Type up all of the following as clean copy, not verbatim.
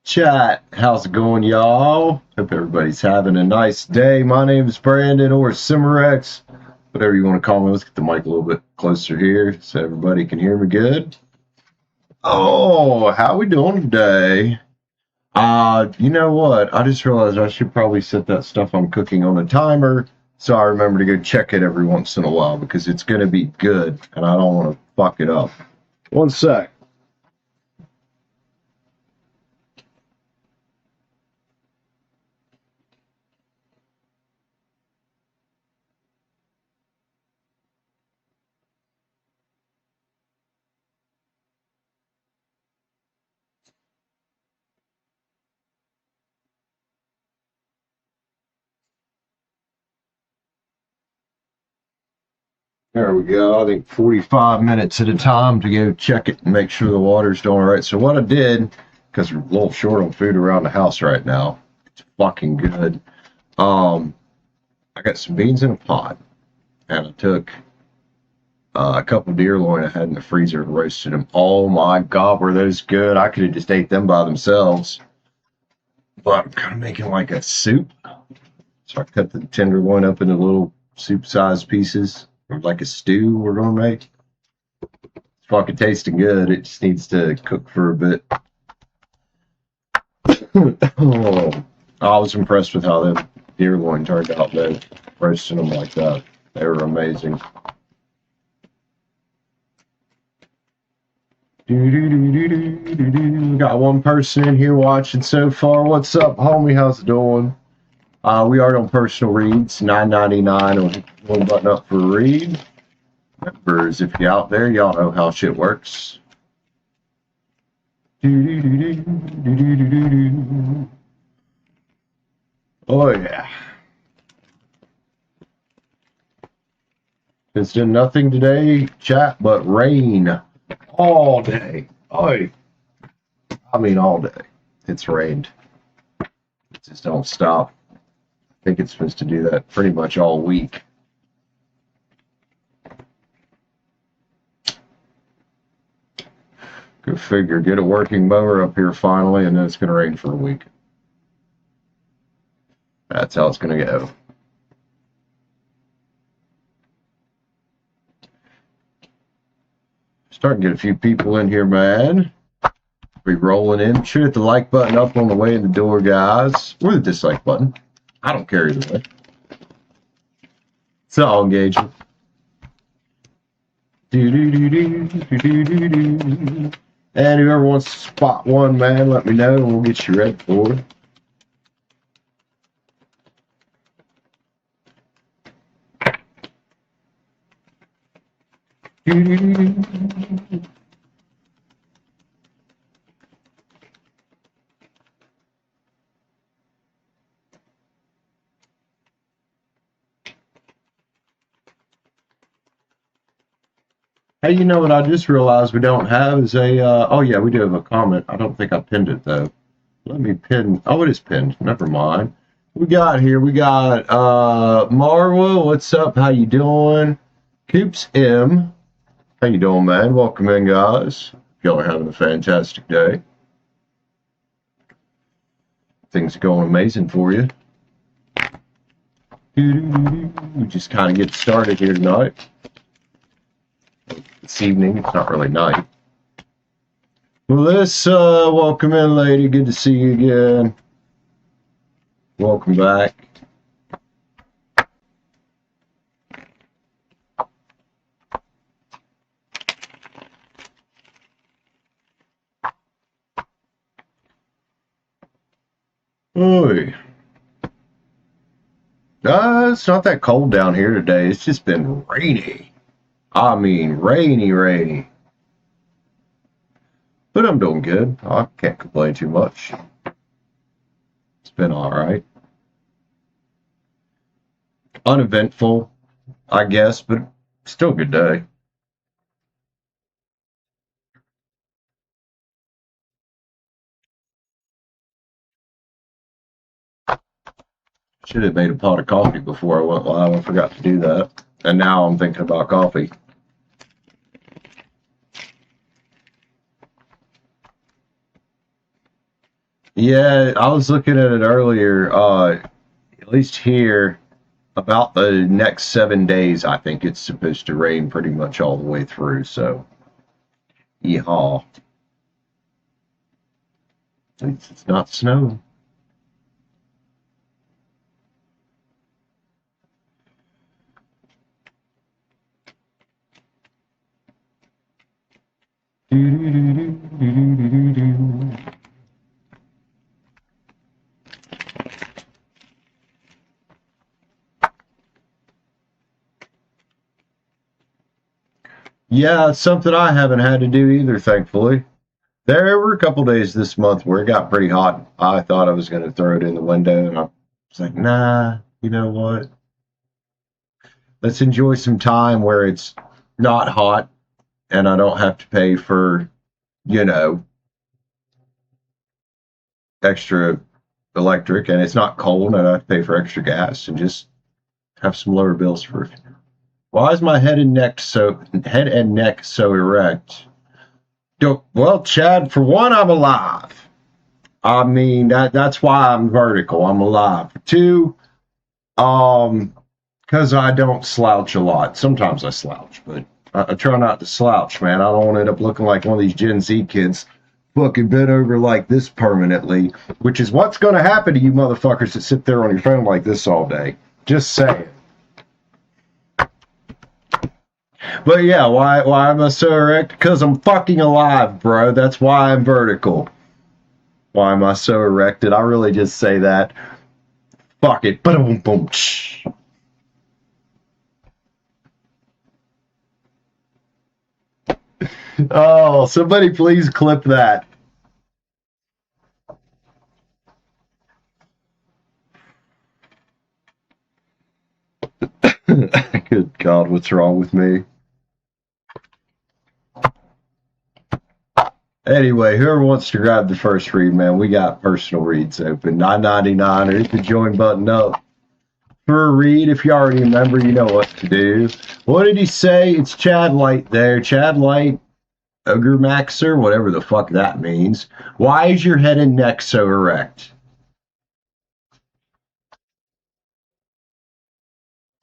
Chat, how's it going, y'all? Hope everybody's having a nice day. My name is Brandon, or Cimarex, whatever you want to call me. Let's get the mic a little bit closer here so everybody can hear me good. Oh, how we doing today? You know what? I just realized I should probably set that stuff I'm cooking on a timer so I remember to go check it every once in a while because it's going to be good and I don't want to fuck it up. One sec. There we go. I think 45 minutes at a time to go check it and make sure the water's doing all right. So what I did, because we're a little short on food around the house right now, it's fucking good. I got some beans in a pot, and I took a couple deer loin I had in the freezer and roasted them. Oh my God, were those good? I could have just ate them by themselves. But I'm kind of making like a soup. So I cut the tenderloin up into little soup-sized pieces, or like a stew we're gonna make. It's fucking tasting good. It just needs to cook for a bit. Oh, I was impressed with how the deer loin turned out, though. Roasting them like that, they were amazing. We got one person in here watching so far. What's up, homie? How's it doing? We are on personal reads, $9.99 on one button up for a read. Members, if you're out there, y'all know how shit works. Oh yeah. It's done nothing today, chat, but rain all day. Oh, I mean all day. It's rained. It just don't stop. I think it's supposed to do that pretty much all week. Go figure. Get a working mower up here finally, and then it's going to rain for a week. That's how it's going to go. Starting to get a few people in here, man. Be rolling in. Should hit the like button up on the way in the door, guys. Or the dislike button. I don't care either way. It's all engaging. And whoever wants to spot one, man, let me know and we'll get you ready for it. Hey, you know what I just realized we don't have is a, oh yeah, we do have a comment. I don't think I pinned it though. Let me pin, oh, it is pinned. Never mind. We got Marwa, what's up? How you doing? Coops M, how you doing, man? Welcome in, guys. Y'all are having a fantastic day. Things are going amazing for you. We just kind of get started here tonight. This evening, it's not really night. Melissa, welcome in, lady. Good to see you again. Welcome back. Oy. It's not that cold down here today. It's just been rainy. I mean, rainy. But I'm doing good. I can't complain too much. It's been all right. Uneventful, I guess, but still a good day. Should have made a pot of coffee before I went live. I forgot to do that. And now I'm thinking about coffee. Yeah, I was looking at it earlier. At least here, about the next 7 days, I think it's supposed to rain pretty much all the way through. So, yeehaw. It's not snow. Yeah, it's something I haven't had to do either, thankfully. There were a couple days this month where it got pretty hot. I thought I was going to throw it in the window, and I was like, nah, you know what? Let's enjoy some time where it's not hot and I don't have to pay for, you know, extra electric, and it's not cold and I don't have to pay for extra gas, and just have some lower bills for. Why is my head and neck so erect? Well, Chad, for one, I'm alive. I mean that's why I'm vertical. I'm alive. Two, because I don't slouch a lot. Sometimes I slouch, but I try not to slouch, man. I don't want to end up looking like one of these Gen Z kids fucking bent over like this permanently, which is what's going to happen to you motherfuckers that sit there on your phone like this all day. Just saying. But yeah, why am I so erect? Because I'm fucking alive, bro. That's why I'm vertical. Why am I so erected? I really just say that. Fuck it. Boom, boom. Oh, somebody please clip that. Good God, what's wrong with me? Anyway, whoever wants to grab the first read, man, we got personal reads open. $9.99 or hit the join button up for a read. If you already remember, you know what to do. What did he say? It's Chad Light there. Chad Light, Ogre Maxer, whatever the fuck that means. Why is your head and neck so erect?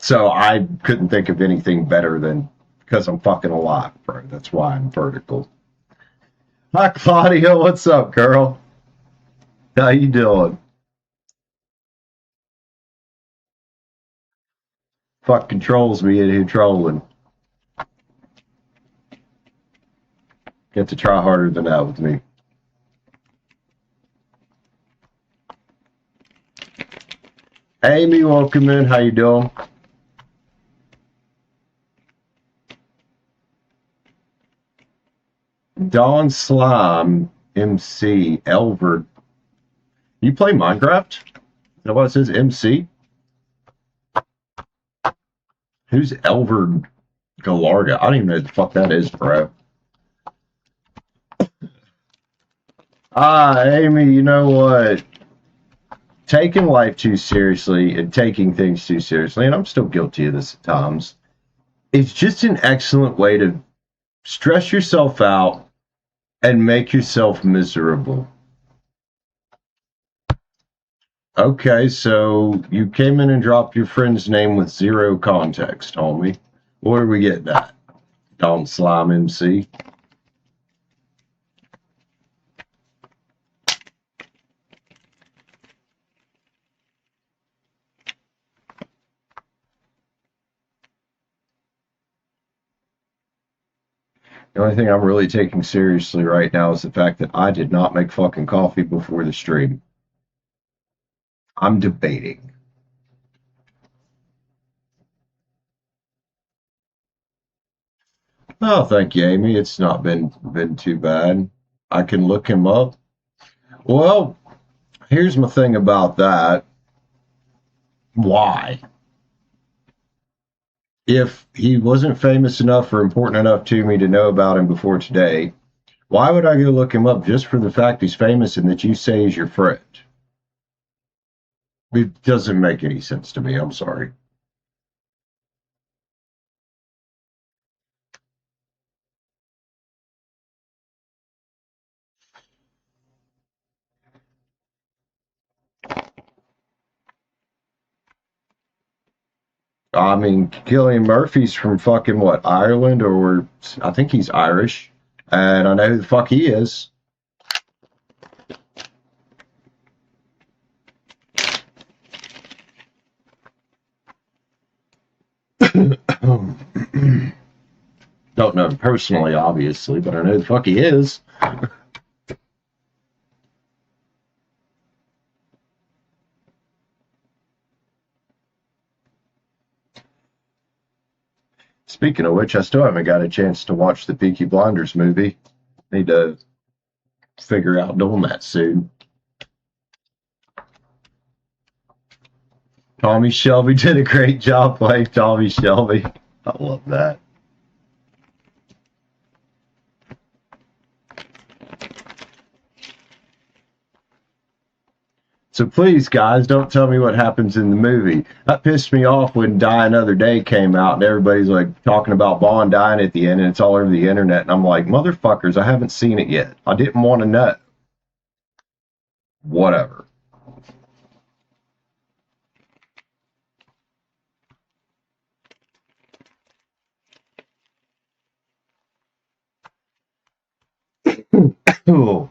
So I couldn't think of anything better than because I'm fucking alive, bro. That's why I'm vertical. Hi, Claudia. What's up, girl? How you doing? Fuck controls me in here trolling. Get to try harder than that with me. Amy, welcome in. How you doing? Don Slime, MC, Elverd. You play Minecraft? Is that what it says? MC? Who's Elverd Galarga? I don't even know what the fuck that is, bro. Amy, you know what? Taking life too seriously and taking things too seriously, and I'm still guilty of this at times, it's just an excellent way to stress yourself out and make yourself miserable. Okay, so you came in and dropped your friend's name with zero context, homie. What are we getting at? Don Slime MC. The only thing I'm really taking seriously right now is the fact that I did not make fucking coffee before the stream. I'm debating. Oh, thank you, Amy. It's not been too bad. I can look him up. Well, here's my thing about that. Why? If he wasn't famous enough or important enough to me to know about him before today, why would I go look him up just for the fact he's famous and that you say he's your friend? It doesn't make any sense to me. I'm sorry. I mean, Cillian Murphy's from fucking what, Ireland, or I think he's Irish, and I know who the fuck he is. Don't know him personally, obviously, but I know who the fuck he is. Speaking of which, I still haven't got a chance to watch the Peaky Blinders movie. Need to figure out doing that soon. Tommy Shelby did a great job playing Tommy Shelby. I love that. So please, guys, don't tell me what happens in the movie. That pissed me off when Die Another Day came out and everybody's like talking about Bond dying at the end and it's all over the internet. And I'm like, motherfuckers, I haven't seen it yet. I didn't want to know. Whatever. Oh,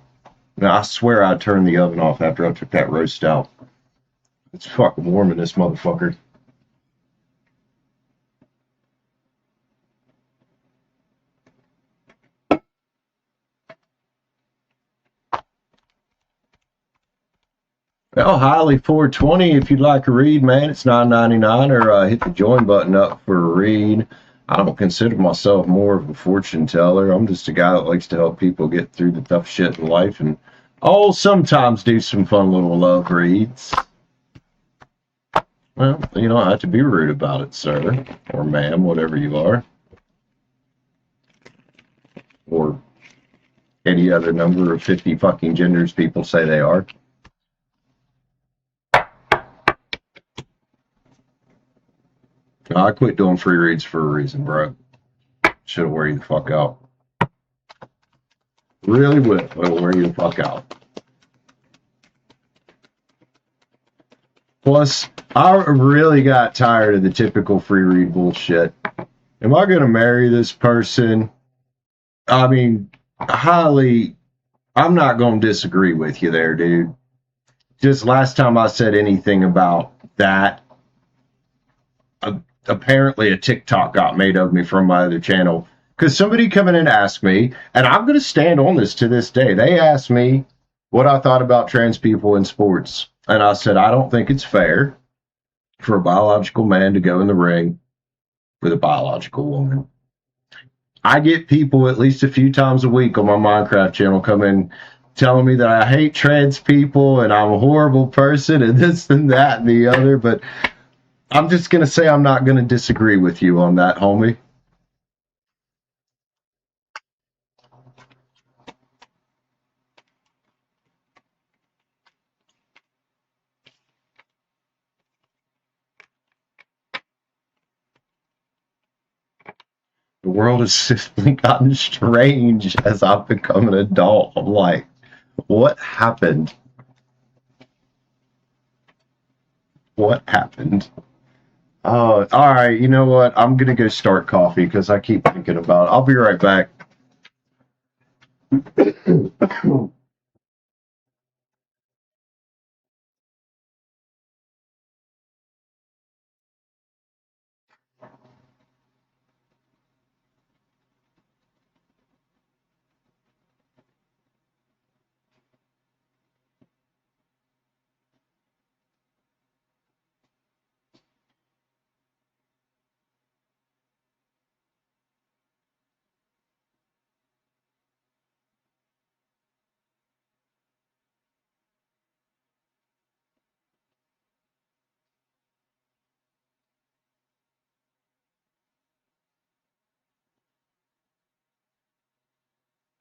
now, I swear I turned the oven off after I took that roast out. It's fucking warm in this motherfucker. Well, highly 420 if you'd like a read, man. It's $9.99, or hit the join button up for a read. I don't consider myself more of a fortune teller. I'm just a guy that likes to help people get through the tough shit in life and sometimes do some fun little love reads. Well, you don't have to be rude about it, sir, or ma'am, whatever you are, or any other number of 50 fucking genders people say they are. I quit doing free reads for a reason, bro. Should have wear you the fuck out. Really will. It'll wear you the fuck out. Plus, I really got tired of the typical free read bullshit. Am I going to marry this person? I mean, I'm not going to disagree with you there, dude. Just last time I said anything about that, apparently a TikTok got made of me from my other channel because somebody come in and asked me, and I'm going to stand on this to this day. They asked me what I thought about trans people in sports, and I said I don't think it's fair for a biological man to go in the ring with a biological woman. I get people at least a few times a week on my Minecraft channel coming telling me that I hate trans people and I'm a horrible person and this and that and the other, but I'm just going to say I'm not going to disagree with you on that, homie. The world has simply gotten strange as I've become an adult. I'm like, what happened? What happened? Oh, all right. You know what? I'm going to go start coffee because I keep thinking about it. I'll be right back.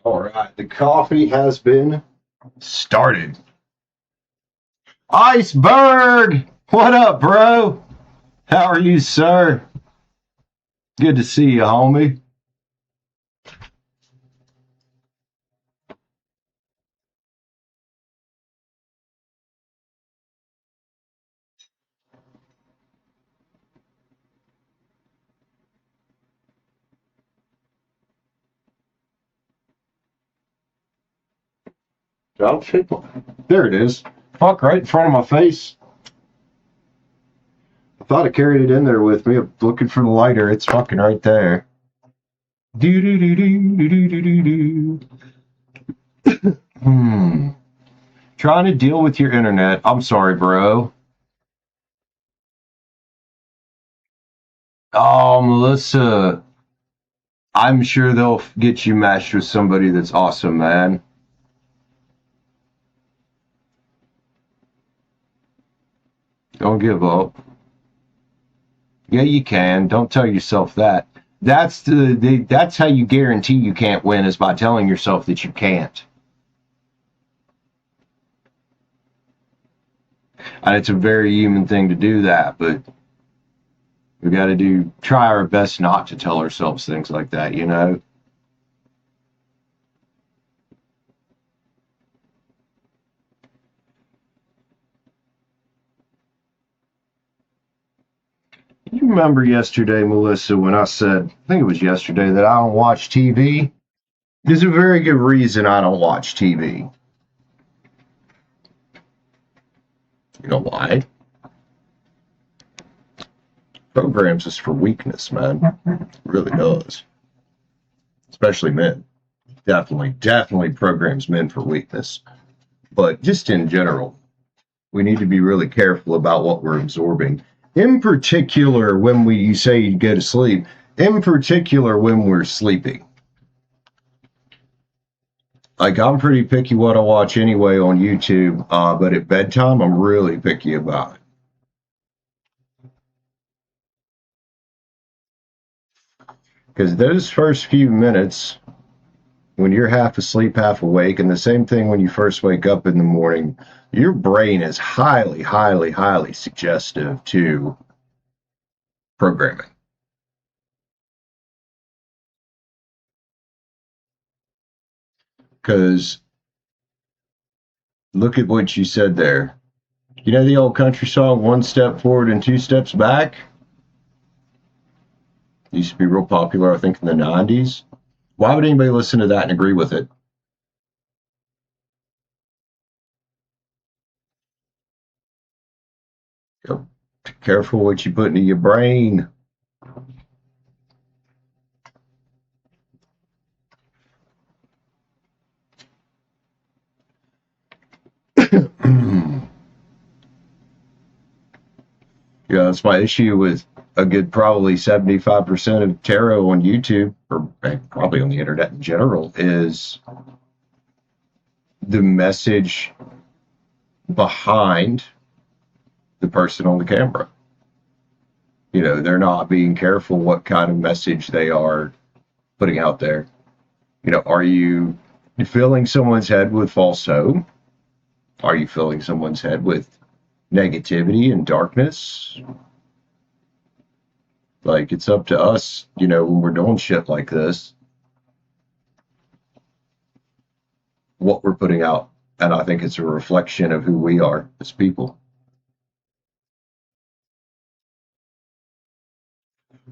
All right. The coffee has been started. Iceberg! What up, bro? How are you, sir? Good to see you, homie. There it is. Fuck, right in front of my face. I thought I carried it in there with me. I'm looking for the lighter. It's fucking right there. Do do do do do do do do. Trying to deal with your internet. I'm sorry, bro. Oh, Melissa. I'm sure they'll get you matched with somebody that's awesome, man. Don't give up. Yeah, you can. Don't tell yourself that. That's how you guarantee you can't win, is by telling yourself that you can't. And it's a very human thing to do that, but we got to try our best not to tell ourselves things like that, you know? You remember yesterday, Melissa, when I said, I think it was yesterday, that I don't watch TV? There's a very good reason I don't watch TV. You know why? Programs is for weakness, man. It really does. Especially men. Definitely programs men for weakness. But just in general, we need to be really careful about what we're absorbing. In particular, when you say you go to sleep, in particular when we're sleeping. Like, I'm pretty picky what I watch anyway on YouTube, but at bedtime, I'm really picky about it. Because those first few minutes, when you're half asleep, half awake, and the same thing when you first wake up in the morning, your brain is highly, highly, highly suggestive to programming. Because look at what you said there. You know the old country song, "One step forward and two steps back"? It used to be real popular, I think, in the 90s. Why would anybody listen to that and agree with it? Be careful what you put into your brain. Yeah, that's my issue with a good probably 75% of tarot on YouTube, or probably on the internet in general, is the message behind the person on the camera. You know, they're not being careful what kind of message they are putting out there. You know, are you filling someone's head with false hope? Are you filling someone's head with negativity and darkness? Like, it's up to us, you know, when we're doing shit like this, what we're putting out. And I think it's a reflection of who we are as people.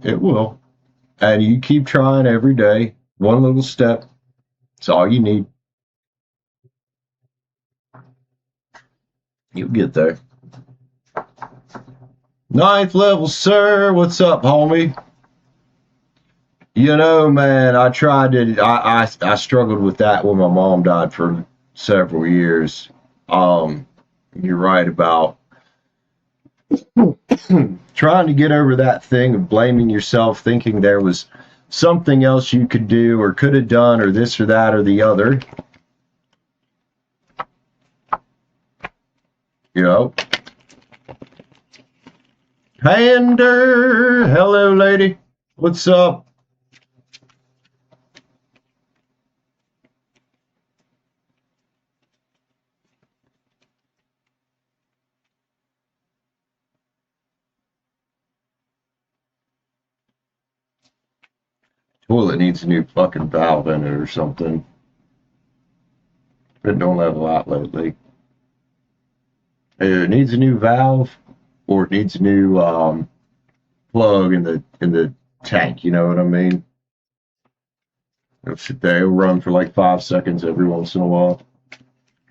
It will. And you keep trying every day, one little step. It's all you need. You'll get there. Ninth level, sir. What's up, homie? You know, man, I struggled with that when my mom died for several years. You're right about trying to get over that thing of blaming yourself, thinking there was something else you could do or could have done or this or that or the other. You know? Pander, hello, lady. What's up? Toilet needs a new fucking valve in it or something. It don't level out lately. It needs a new valve, or it needs a new plug in the tank. You know what I mean? It'll sit there. It'll run for like 5 seconds every once in a while.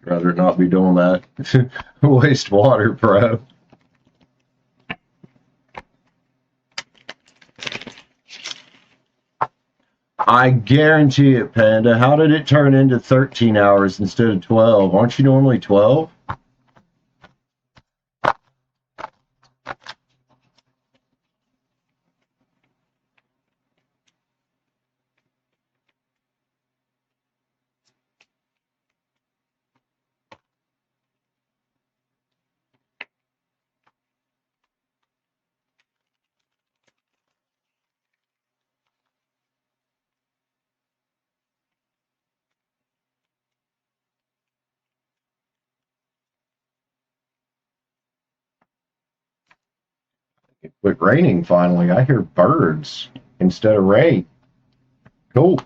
Rather not be doing that. Waste water, bro. I guarantee it, Panda. How did it turn into 13 hours instead of 12? Aren't you normally 12? It quit raining finally. I hear birds instead of rain. Cool.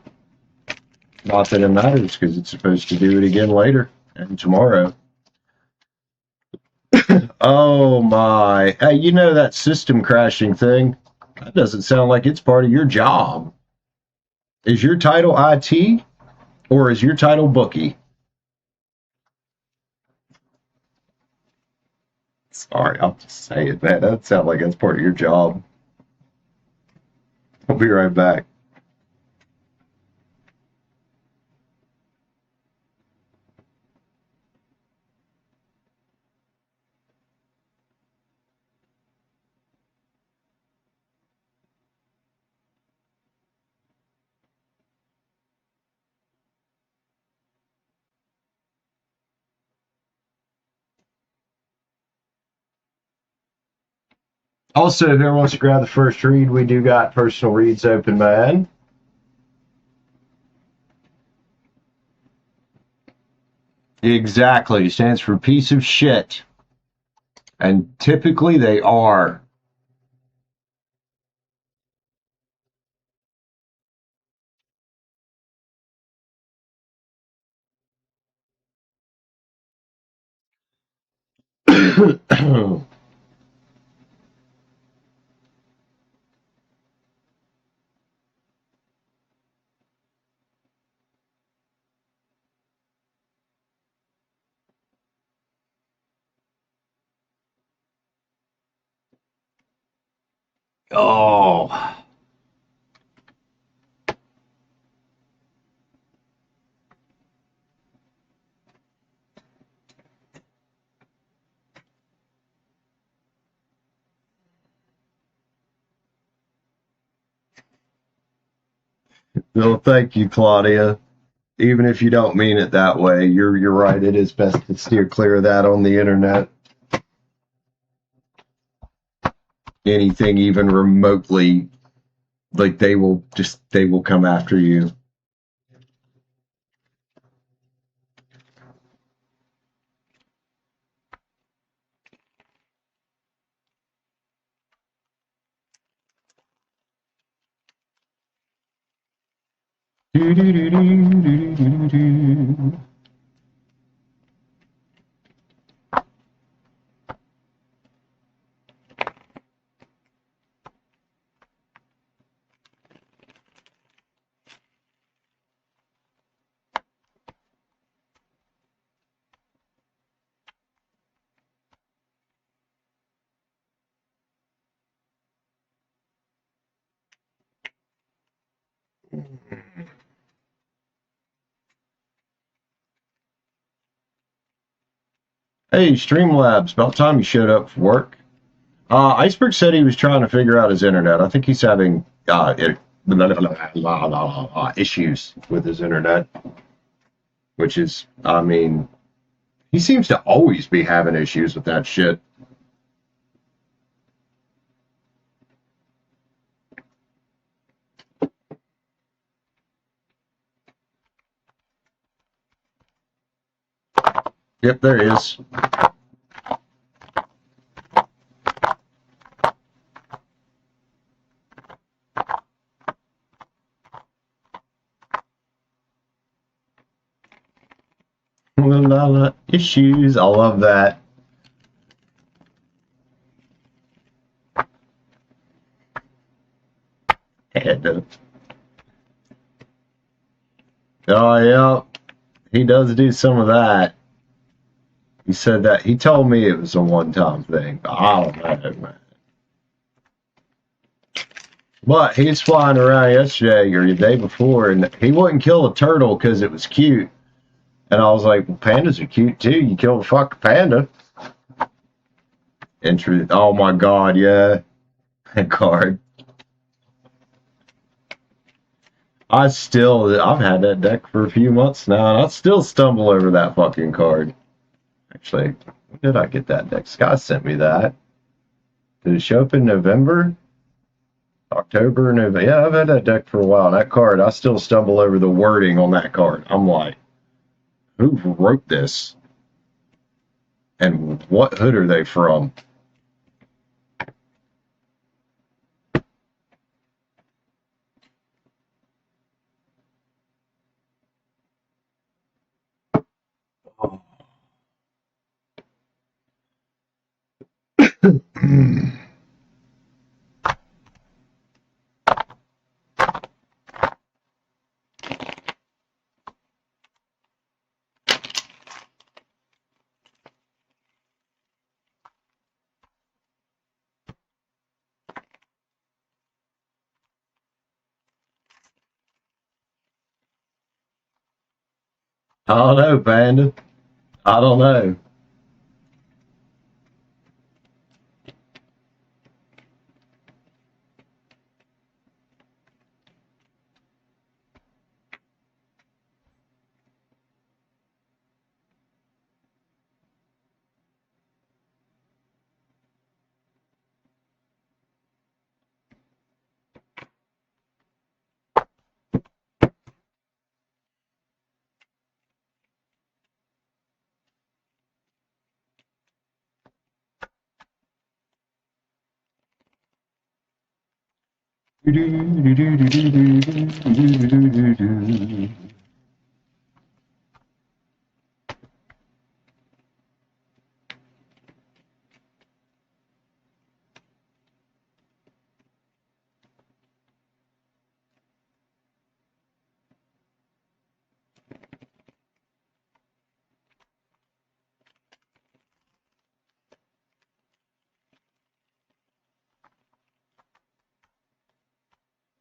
Not that it matters because it's supposed to do it again later and tomorrow. Oh my. Hey, you know that system crashing thing? That doesn't sound like it's part of your job. Is your title IT or is your title bookie? Sorry, I'll just say it, man. That sounds like that's part of your job. I'll be right back. Also, if everyone wants to grab the first read, we do got personal reads open, man. Exactly. Stands for piece of shit. And typically they are. Oh. Well, thank you, Claudia. Even if you don't mean it that way, you're right. It is best to steer clear of that on the internet. Anything even remotely, like they will come after you. Do, do, do, do, do, do, do. Hey, Streamlabs, about time you showed up for work. Iceberg said he was trying to figure out his internet. I think he's having issues with his internet, which is, I mean, he seems to always be having issues with that shit. Yep, there he is. Issues. I love that. Oh, yeah. He does do some of that. He said that. He told me it was a one-time thing. But I don't know, man. But he was flying around yesterday or the day before, and he wouldn't kill a turtle because it was cute. And I was like, well, pandas are cute too. You kill a fucking panda. Oh my god, yeah. Card. I've had that deck for a few months now, and I still stumble over that fucking card. Actually, when did I get that deck? Scott sent me that. Did it show up in November? October, November? Yeah, I've had that deck for a while. That card, I still stumble over the wording on that card. I'm like, who wrote this? And what hood are they from? I don't know, Panda. I don't know.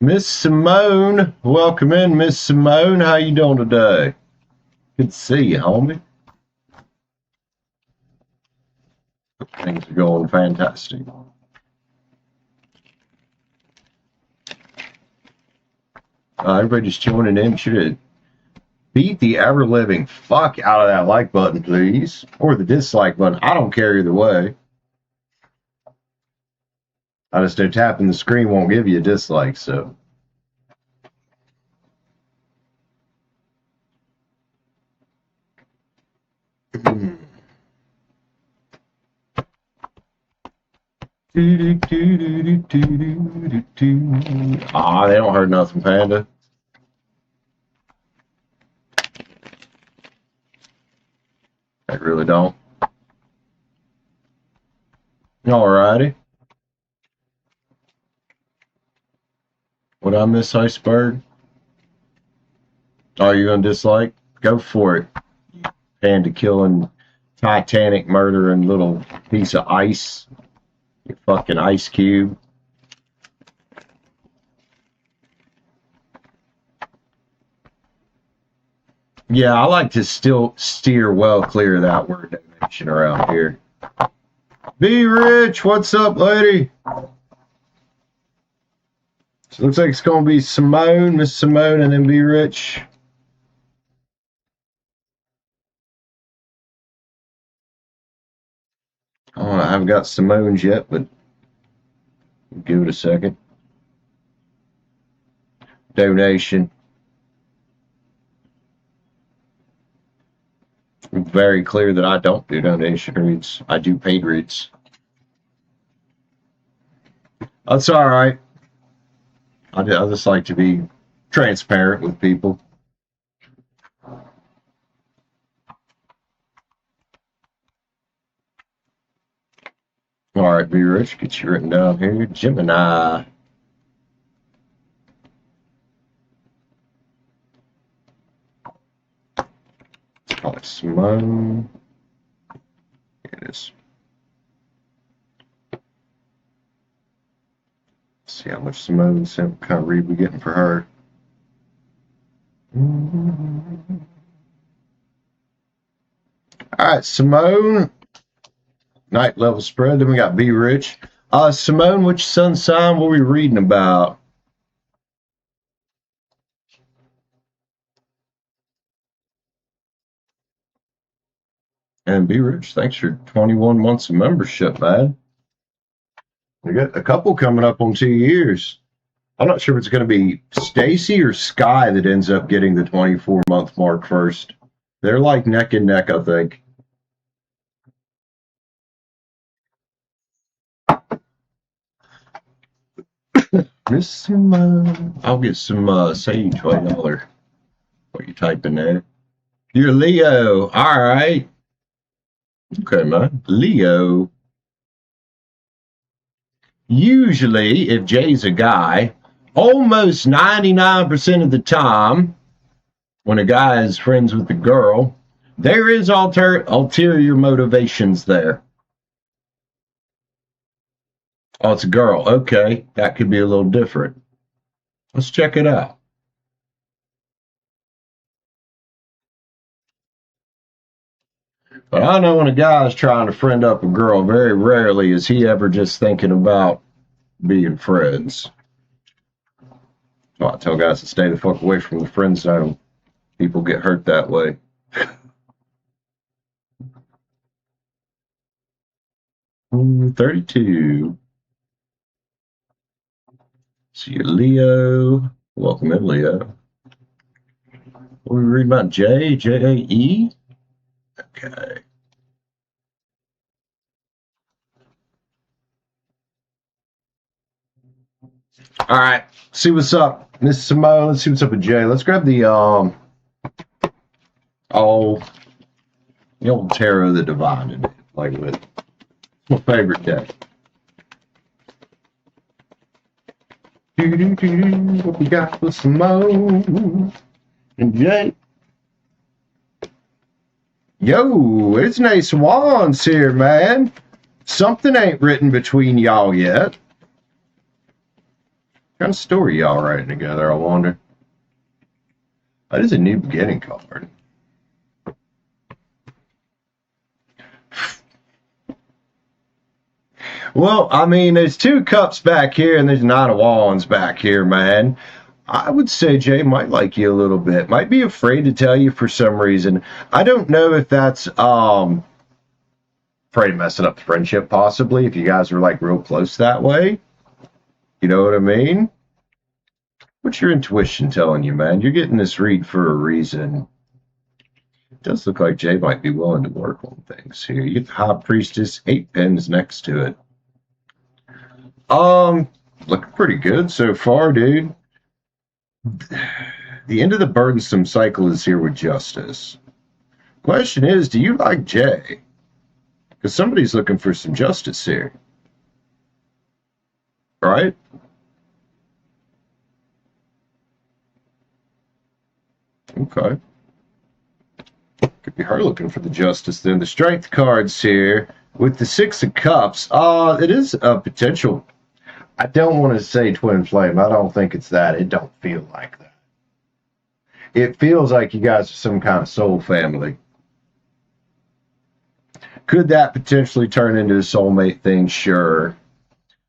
Miss Simone, welcome in, Miss Simone. How you doing today? Good to see you, homie. Things are going fantastic. Everybody just tuning in. Should have beat the ever-living fuck out of that like button, please. Or the dislike button. I don't care either way. I just know tapping the screen won't give you a dislike, so. Ah, they don't hurt nothing, Panda. They really don't. Alrighty. Would I miss Iceberg? Are you gonna dislike? Go for it. Panda killing, Titanic murdering little piece of ice. You fucking ice cube. Yeah, I like to still steer well clear of that word donation around here. Be Rich, what's up, lady? So it looks like it's going to be Simone, Miss Simone, and then Be Rich. Oh, I haven't got Simone's yet, but give it a second. Donation. Very clear that I don't do donation reads. I do paid reads. That's all right. I just like to be transparent with people. All right, Be Rich, get you written down here. Gemini. Call it Simone. It is. See how much Simone sent. What kind of read we getting for her? All right, Simone. Night level spread. Then we got B Rich. Simone, which sun sign were we reading about? And B Rich, thanks for 21 months of membership, man. We got a couple coming up on 2 years. I'm not sure if it's going to be Stacy or Sky that ends up getting the 24-month mark first. They're like neck and neck, I think. Miss Simone. I'll get some sage while y'all are what you typing there. You're Leo. All right. Okay, man. Leo. Usually, if Jay's a guy, almost 99% of the time, when a guy is friends with a girl, there is ulterior motivations there. Oh, it's a girl. Okay, that could be a little different. Let's check it out. But I know when a guy is trying to friend up a girl, very rarely is he ever just thinking about being friends. So I tell guys to stay the fuck away from the friend zone. People get hurt that way. 32. See you, Leo. Welcome in, Leo. What are we reading about? J? J-A-E? Okay. All right. See what's up, Miss Simone. Let's see what's up with Jay. Let's grab the old Tarot of the Divine today. Like with my favorite deck. What we got with Simone and Jay? Yo, it's Nice Wands here, man. Something ain't written between y'all yet. What kind of story y'all writing together, I wonder? That is a new beginning card. Well, I mean, there's 2 cups back here and there's 9 of wands back here, man. I would say Jay might like you a little bit. Might be afraid to tell you for some reason. I don't know if that's afraid of messing up the friendship, possibly, if you guys are like real close that way. You know what I mean? What's your intuition telling you, man? You're getting this read for a reason. It does look like Jay might be willing to work on things here. You get the High Priestess, 8 pens next to it. Looking pretty good so far, dude. The end of the burdensome cycle is here with Justice. Question is, do you like Jay? Because somebody's looking for some justice here. Right? Okay. Could be her looking for the justice then. The strength cards here with the 6 of cups. It is a potential. I don't want to say twin flame. I don't think it's that. It don't feel like that. It feels like you guys are some kind of soul family. Could that potentially turn into a soulmate thing? Sure.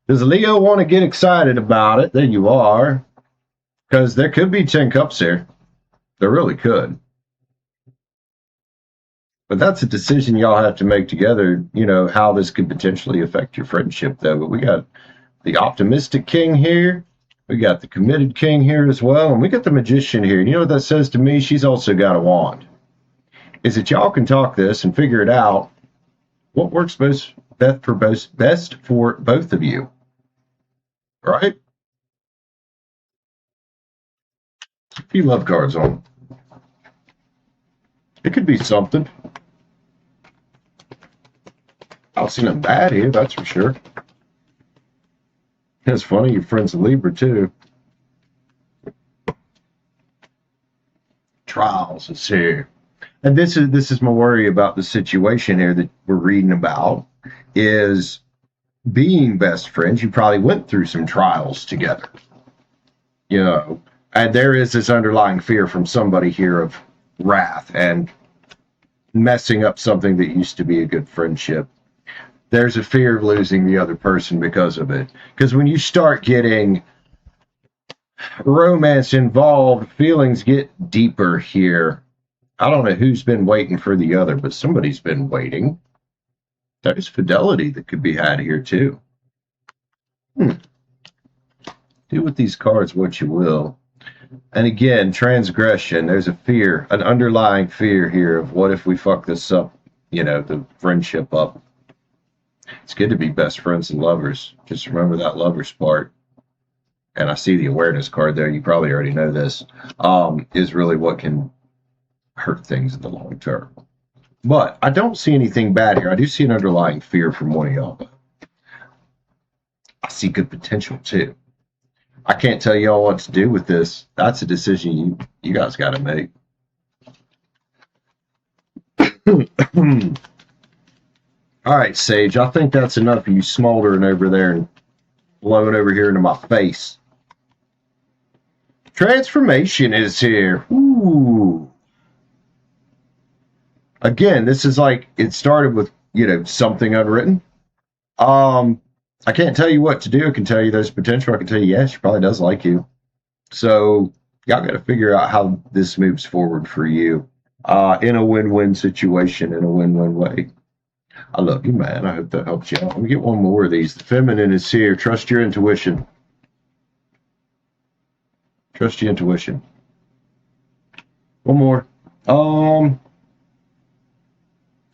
Does Leo want to get excited about it? There you are. Because there could be 10 cups here. There really could. But that's a decision y'all have to make together, you know, how this could potentially affect your friendship, though. But we got the optimistic king here. We got the committed king here as well. And we got the magician here. You know what that says to me? She's also got a wand. Is that y'all can talk this and figure it out. What works best for both of you? Right? A few love cards on. It could be something. I don't see nothing bad here, that's for sure. It's funny, your friend's a Libra too. Trials is here. And this is my worry about the situation here that we're reading about is being best friends. You probably went through some trials together, you know, and there is this underlying fear from somebody here of wrath and messing up something that used to be a good friendship. There's a fear of losing the other person because of it. Because when you start getting romance involved, feelings get deeper here. I don't know who's been waiting for the other, but somebody's been waiting. There's fidelity that could be had here too. Do with these cards what you will. And again, transgression. There's a fear, an underlying fear here of what if we fuck this up, the friendship up. It's good to be best friends and lovers. Just remember that lovers part. And I see the awareness card there. You probably already know this. Is really what can hurt things in the long term. But I don't see anything bad here. I do see an underlying fear from one of y'all. I see good potential too. I can't tell y'all what to do with this. That's a decision you guys got to make. All right, Sage. I think that's enough of you smoldering over there and blowing over here into my face. Transformation is here. Ooh. Again, this is like it started with, something unwritten. I can't tell you what to do. I can tell you there's potential. I can tell you, yes, she probably does like you. So y'all got to figure out how this moves forward for you in a win-win situation, in a win-win way. I love you, man. I hope that helps you out. Let me get one more of these. The feminine is here. Trust your intuition. Trust your intuition. One more.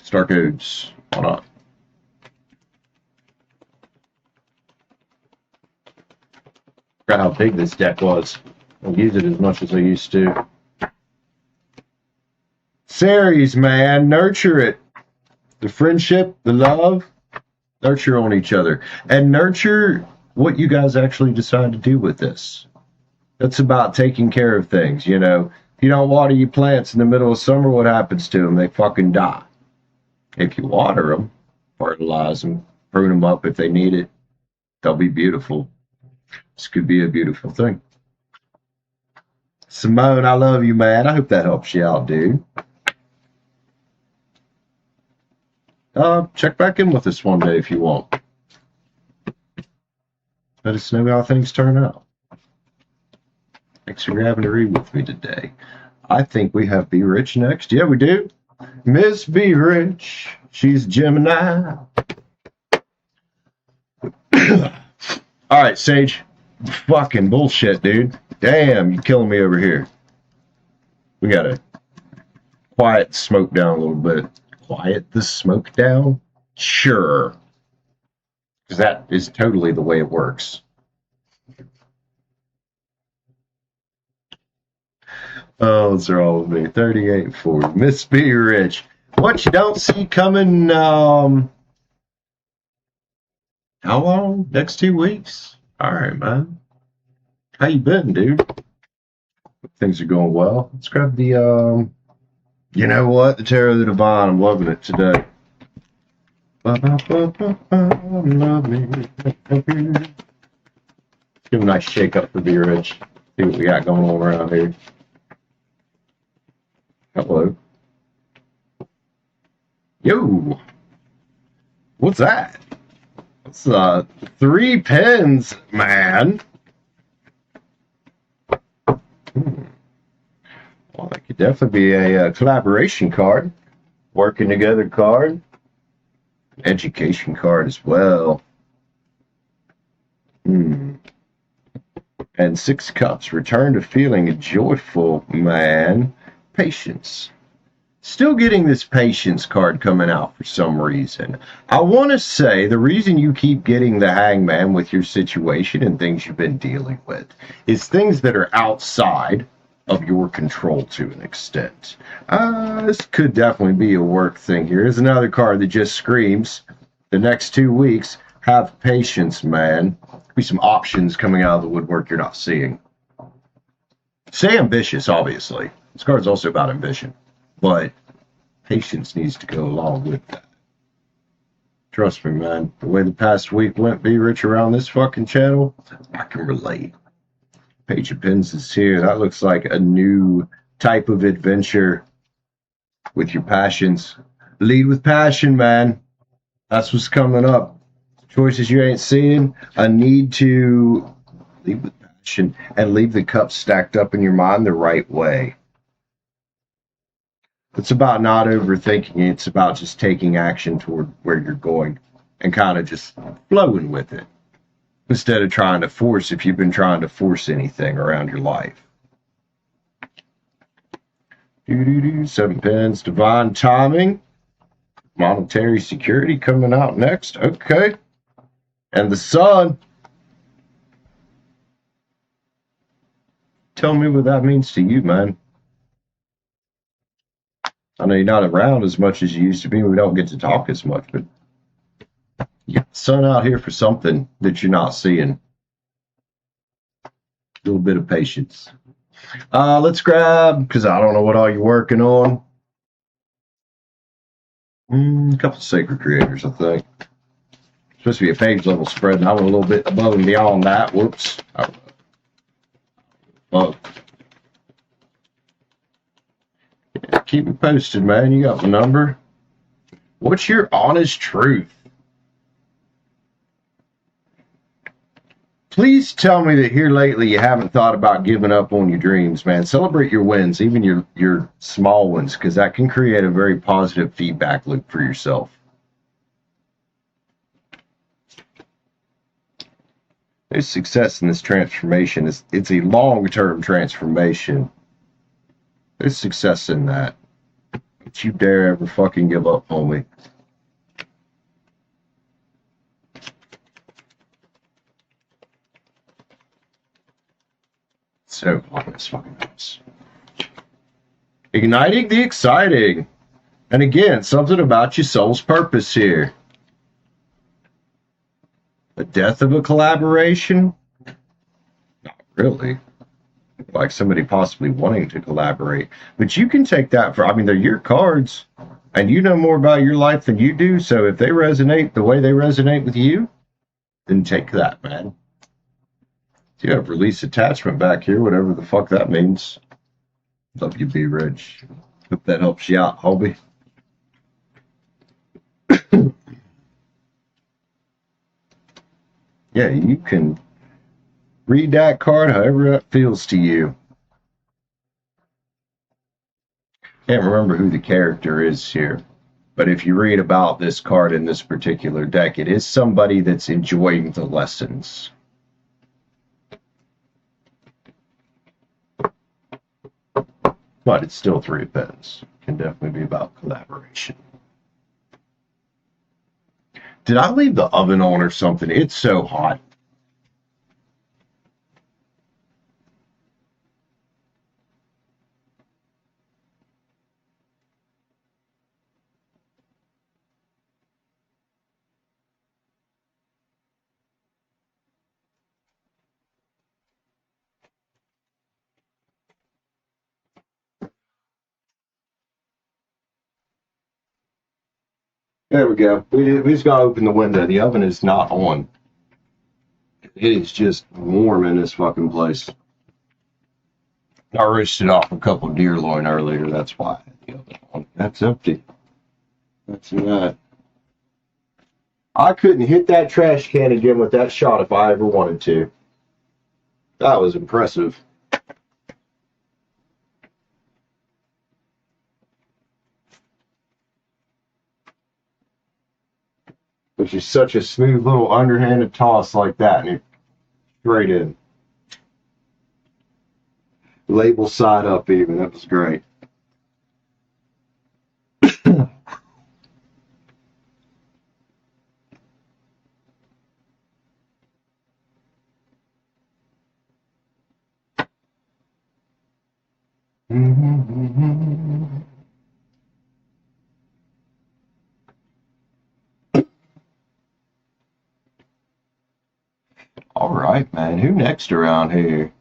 Star codes. Why not? Forgot how big this deck was. I don't use it as much as I used to. Ceres, man. Nurture it. The friendship, the love, nurture on each other. And nurture what you guys actually decide to do with this. That's about taking care of things, If you don't water your plants in the middle of summer, what happens to them? They fucking die. If you water them, fertilize them, prune them up if they need it, they'll be beautiful. This could be a beautiful thing. Simone, I love you, man. I hope that helps you out, dude. Check back in with us one day if you want. Let us know how things turn out. Thanks for grabbing to read with me today. I think we have Be Rich next. Yeah, we do. Miss Be Rich. She's Gemini. All right, Sage. Fucking bullshit, dude. Damn, you're killing me over here. We gotta quiet the smoke down a little bit. Quiet the smoke down? Sure. Because that is totally the way it works. Oh, those are all of me. 38-40. Miss Be Rich. What you don't see coming, how long? Next 2 weeks? All right, man. How you been, dude? Things are going well. Let's grab the, you know what? The Tarot of the Divine. I'm loving it today. Let's give a nice shake up for Be Rich. See what we got going on around here. Hello. Yo. What's that? It's 3 pins, man. Well, that could definitely be a collaboration card. Working together card. Education card as well. And 6 cups. Return to feeling joyful, man. Patience. Still getting this patience card coming out for some reason. I want to say the reason you keep getting the Hangman with your situation and things you've been dealing with is things that are outside of your control to an extent. This could definitely be a work thing here. Here's another card that just screams the next 2 weeks, have patience, man. Be some options coming out of the woodwork you're not seeing. Stay ambitious, obviously. This card's also about ambition. But patience needs to go along with that. Trust me, man. The way the past week went, Be Rich, around this fucking channel, I can relate. Page of Pens is here. That looks like a new type of adventure with your passions. Lead with passion, man. That's what's coming up. Choices you ain't seeing. A need to lead with passion and leave the cups stacked up in your mind the right way. It's about not overthinking it. It's about just taking action toward where you're going and kind of just flowing with it instead of trying to force, if you've been trying to force anything around your life. Seven Pens, divine timing, monetary security coming out next. Okay. And the Sun. Tell me what that means to you, man. I know you're not around as much as you used to be. We don't get to talk as much, but you got the Sun out here for something that you're not seeing. A little bit of patience. Let's grab, because I don't know what all you're working on. A couple of Sacred Creators, I think. Supposed to be a page level spread, and I went a little bit above and beyond that. Whoops. Yeah, keep me posted, man. You got the number. What's your honest truth? Please tell me that here lately you haven't thought about giving up on your dreams, man. Celebrate your wins, even your small ones, because that can create a very positive feedback loop for yourself. There's success in this transformation. It's a long-term transformation. There's success in that. Don't you dare ever fucking give up on me. So, that's fucking nice. Igniting the exciting. And again, something about your soul's purpose here. The death of a collaboration? Not really. Like somebody possibly wanting to collaborate. But you can take that for, I mean, they're your cards. And you know more about your life than you do. So if they resonate the way they resonate with you, then take that, man. You have release attachment back here, whatever the fuck that means. Love you, Be Rich. Hope that helps you out, Hobie. Yeah, you can read that card however that feels to you. Can't remember who the character is here, but if you read about this card in this particular deck, it is somebody that's enjoying the lessons. But it's still Three of Pens. Can definitely be about collaboration. Did I leave the oven on or something? It's so hot. There we go. We just got to open the window. The oven is not on. It is just warm in this fucking place. I roasted off a couple of deer loin earlier. That's why I had the oven on. That's empty. That's not. I couldn't hit that trash can again with that shot if I ever wanted to. That was impressive. Which is such a smooth little underhanded toss like that, and it straight in. Label side up even. That was great. All right, man. Who next around here?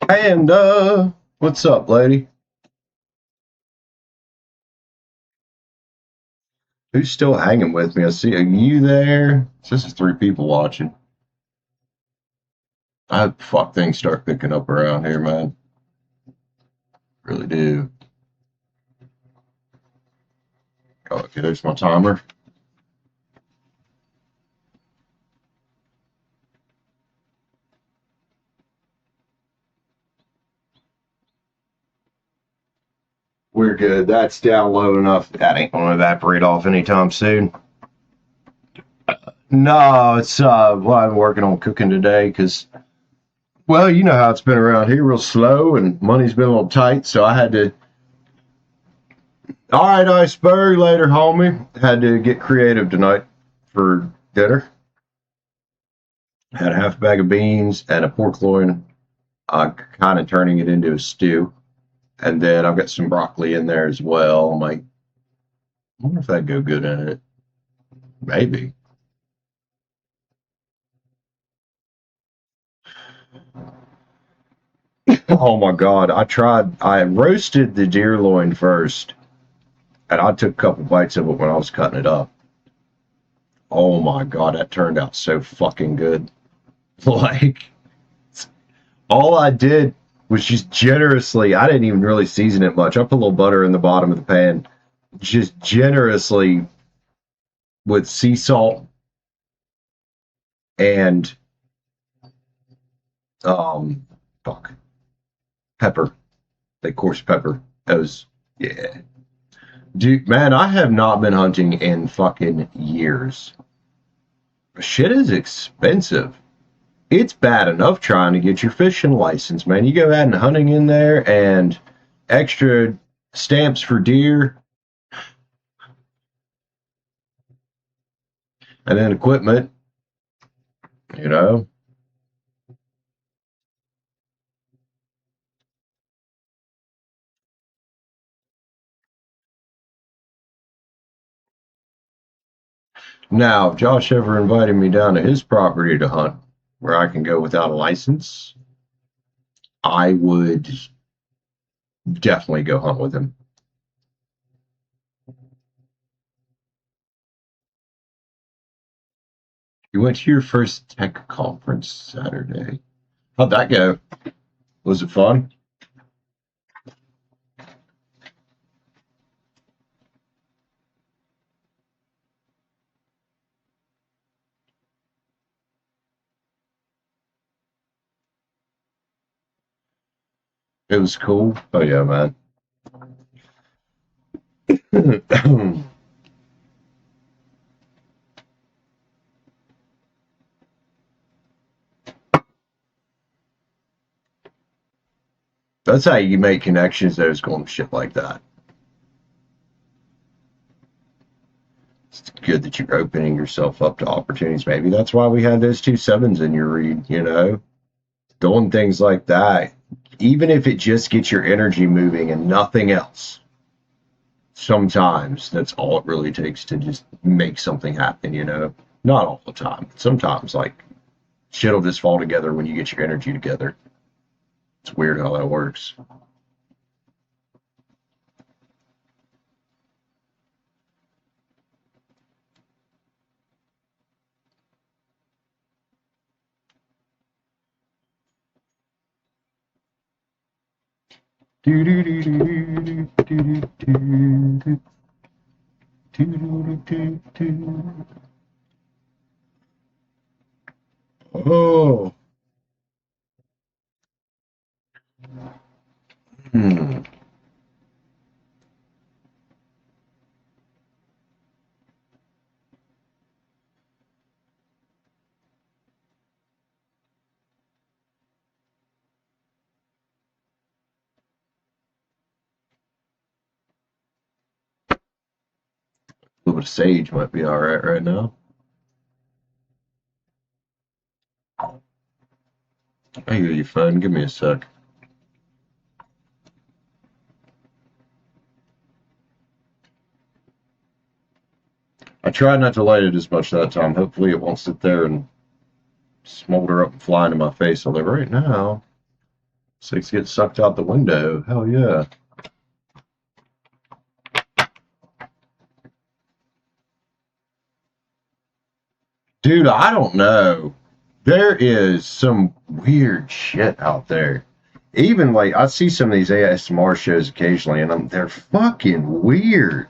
And what's up, lady? Who's still hanging with me? I see. Are you there? This is 3 people watching. I fuck things start picking up around here, man. Really do. Oh, okay, there's my timer. We're good. That's down low enough. That ain't gonna evaporate off anytime soon. No, it's well, I'm working on cooking today because, well, you know how it's been around here, real slow, and money's been a little tight, so I had to. All right, iceberg, later, homie. Had to get creative tonight for dinner. Had a half bag of beans and a pork loin, kind of turning it into a stew. And then I've got some broccoli in there as well. I'm like, I wonder if that'd go good in it. Maybe. Oh my God. I roasted the deer loin first, and I took a couple bites of it when I was cutting it up. Oh my God, that turned out so fucking good. Like, all I did was just generously, I didn't even really season it much. I put a little butter in the bottom of the pan, just generously with sea salt and um fuck pepper, like coarse pepper. That was, yeah. Dude, man, I have not been hunting in fucking years. Shit is expensive. It's bad enough trying to get your fishing license, man. You go out and hunting in there and extra stamps for deer and then equipment, you know. Now, if Josh ever invited me down to his property to hunt where I can go without a license, I would definitely go hunt with him. You went to your first tech conference Saturday. How'd that go? Was it fun? It was cool. Oh yeah, man. That's how you make connections. Those going shit like that. It's good that you're opening yourself up to opportunities. Maybe that's why we had those 2 sevens in your read. You know, doing things like that, even if it just gets your energy moving and nothing else. Sometimes that's all it really takes to just make something happen. You know, not all the time. Sometimes, like, shit'll just fall together when you get your energy together. It's weird how that works. Do do do do do do do do do do do. Oh. Hmm. A little bit of sage might be all right now. I hear you, fun. Give me a sec. I tried not to light it as much that time. Hopefully, it won't sit there and smolder up and fly into my face. Although right now, Six get sucked out the window. Hell yeah. Dude, I don't know. There is some weird shit out there. Even like I see some of these ASMR shows occasionally, and they're fucking weird.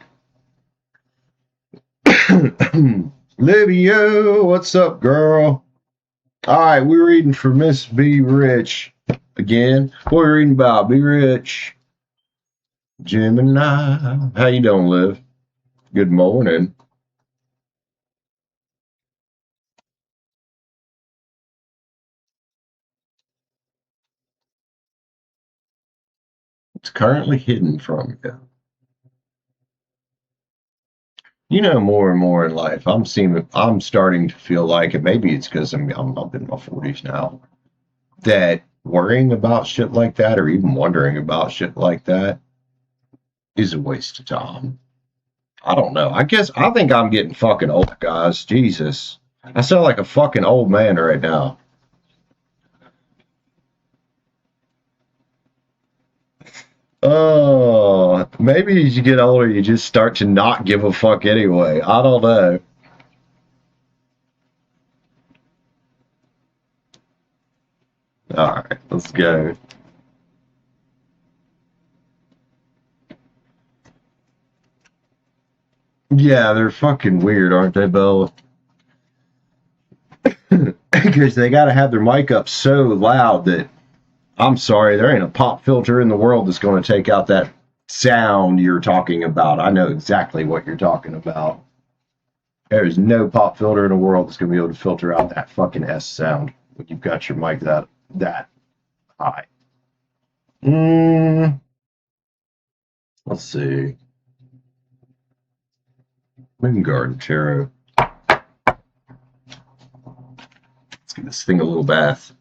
Livio, what's up, girl? All right, we're reading for Miss B Rich again. What are we reading about? Be Rich, Gemini. How you doing, Liv? Good morning. It's currently hidden from you. You know, more and more in life, I'm starting to feel like, and maybe it's because I'm up in my 40s now, that worrying about shit like that, or even wondering about shit like that, is a waste of time. I don't know. I think I'm getting fucking old, guys. Jesus, I sound like a fucking old man right now. Oh, maybe as you get older, you just start to not give a fuck anyway. I don't know. All right, let's go. Yeah, they're fucking weird, aren't they, Bella? Because they got to have their mic up so loud that, I'm sorry, there ain't a pop filter in the world that's going to take out that sound you're talking about. I know exactly what you're talking about. There's no pop filter in the world that's going to be able to filter out that fucking S sound when you've got your mic that high. Let's see. Moon Garden Tarot. Let's give this thing a little bath.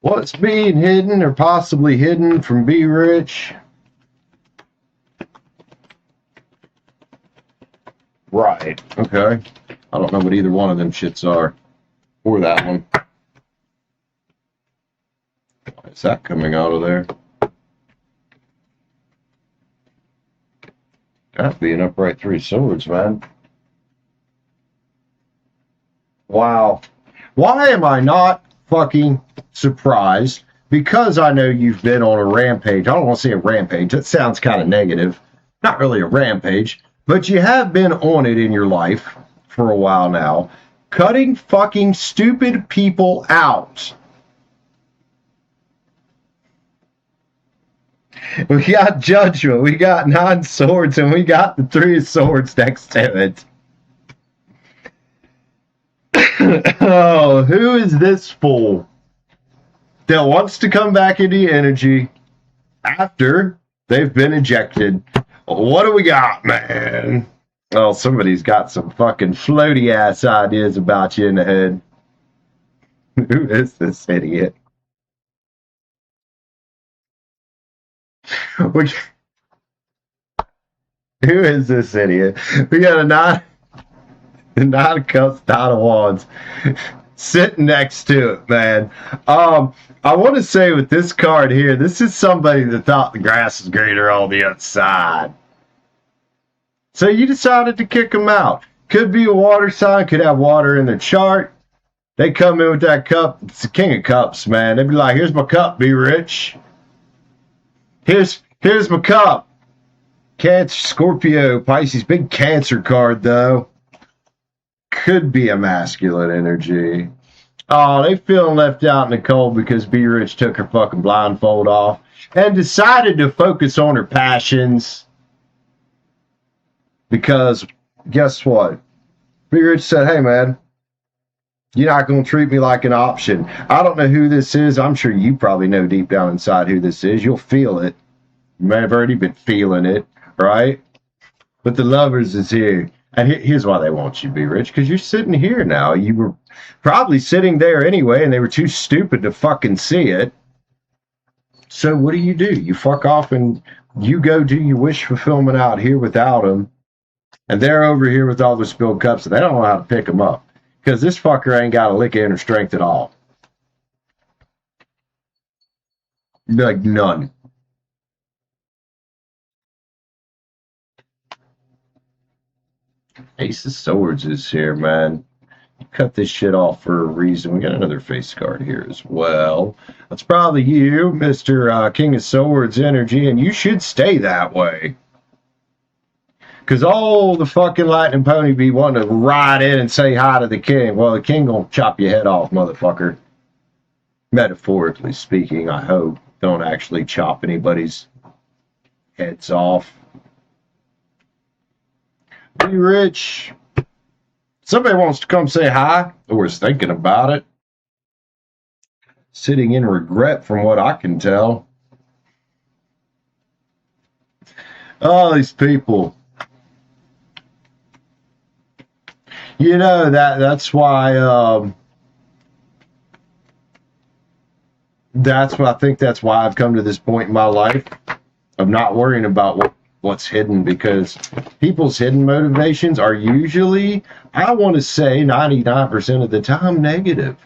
What's being hidden or possibly hidden from Be Rich? Right. Okay. I don't know what either one of them shits are. Or that one. Why is that coming out of there? That being upright three swords, man. Wow. Why am I not fucking surprised? Because I know you've been on a rampage. I don't want to say a rampage. That sounds kind of negative. Not really a rampage. But you have been on it in your life for a while now. Cutting fucking stupid people out. We got Judgment. We got 9 swords. And we got the 3 of swords next to it. Oh, who is this fool that wants to come back into energy after they've been ejected? What do we got, man? Oh, somebody's got some fucking floaty ass ideas about you in the head. Who is this idiot? Who is this idiot? We got a 9 of cups, 9 of wands sitting next to it, man. I want to say with this card here, this is somebody that thought the grass was greener on the other side. So you decided to kick them out. Could be a water sign, could have water in their chart. They come in with that cup. It's the King of Cups, man. They'd be like, here's my cup, Be Rich. Here's my cup. Cancer, Scorpio, Pisces, big Cancer card, though. Could be a masculine energy. Oh, they feeling left out in the cold because Be Rich took her fucking blindfold off and decided to focus on her passions. Because guess what? Be Rich said, hey, man, you're not going to treat me like an option. I don't know who this is. I'm sure you probably know deep down inside who this is. You'll feel it. You may have already been feeling it, right? But the Lovers is here. And here's why they want you to Be Rich. Because you're sitting here now. You were probably sitting there anyway, and they were too stupid to fucking see it. So what do? You fuck off and you go do your wish fulfillment out here without them. And they're over here with all the spilled cups, and they don't know how to pick them up. Because this fucker ain't got a lick of inner strength at all. Like, none. Ace of Swords is here, man. You cut this shit off for a reason. We got another face card here as well. That's probably you, Mr. King of Swords energy, and you should stay that way. Because all the fucking lightning pony be wanting to ride in and say hi to the king. Well, the king gonna chop your head off, motherfucker. Metaphorically speaking, I hope. Don't actually chop anybody's heads off. Be rich. Somebody wants to come say hi, or is thinking about it. Sitting in regret from what I can tell. Oh, these people. You know, that's why I think that's why I've come to this point in my life of not worrying about what's hidden, because people's hidden motivations are usually, I want to say 99% of the time, negative.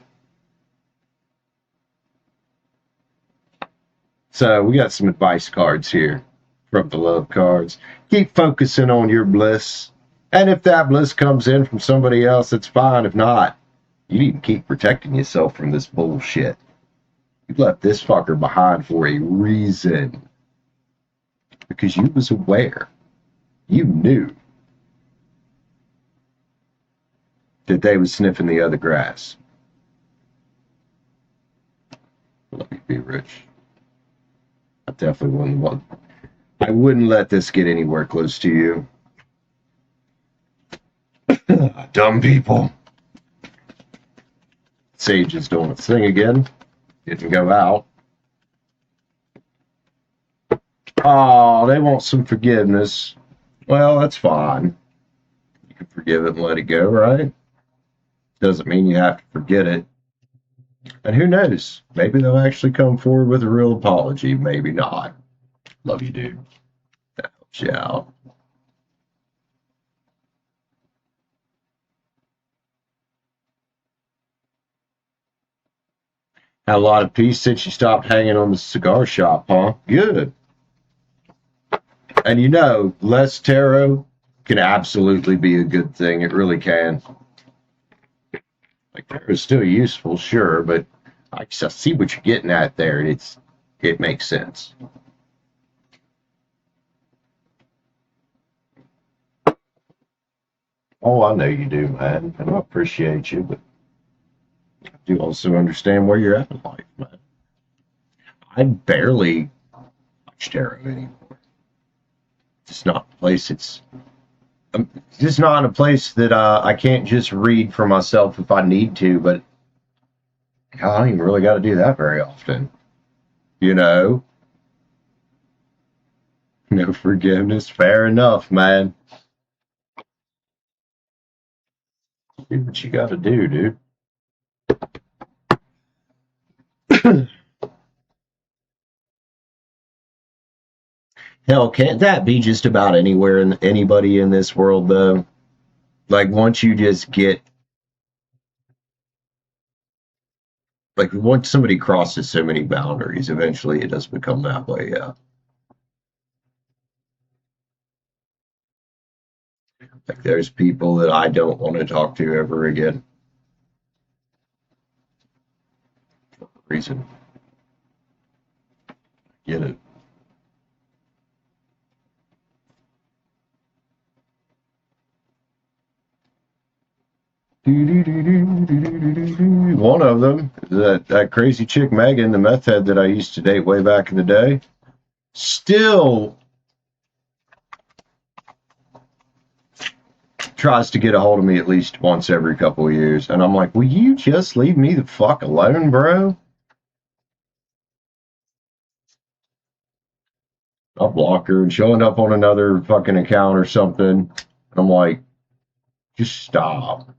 So we got some advice cards here from the love cards. Keep focusing on your bliss. And if that bliss comes in from somebody else, it's fine. If not, you need to keep protecting yourself from this bullshit. You left this fucker behind for a reason. Because you was aware. You knew that they was sniffing the other grass. Let me be rich. I definitely wouldn't let this get anywhere close to you. Dumb people. Sage is doing its thing again. Didn't go out. Oh, they want some forgiveness. Well, that's fine. You can forgive it and let it go, right? Doesn't mean you have to forget it. And who knows? Maybe they'll actually come forward with a real apology. Maybe not. Love you, dude. That helps you out. Had a lot of peace since you stopped hanging on the cigar shop, huh? Good. And you know, less tarot can absolutely be a good thing. It really can. Like, tarot is still useful, sure, but I see what you're getting at there. It makes sense. Oh, I know you do, man, and I appreciate you, but I do also understand where you're at in life, man. I barely watch tarot anymore. It's not a place. It's just not in a place that I can't just read for myself if I need to, but I don't even really got to do that very often. You know? No forgiveness. Fair enough, man. Do what you got to do, dude. Hell, can't that be just about anywhere and anybody in this world, though? Like, once you just get, like, once somebody crosses so many boundaries, eventually it does become that way, yeah. Like, there's people that I don't want to talk to ever again. For a reason. Get it. One of them, that crazy chick Megan, the meth head that I used to date way back in the day, still tries to get a hold of me at least once every couple of years. And I'm like, will you just leave me the fuck alone, bro? I'll block her and she'll end up on another fucking account or something. And I'm like, just stop.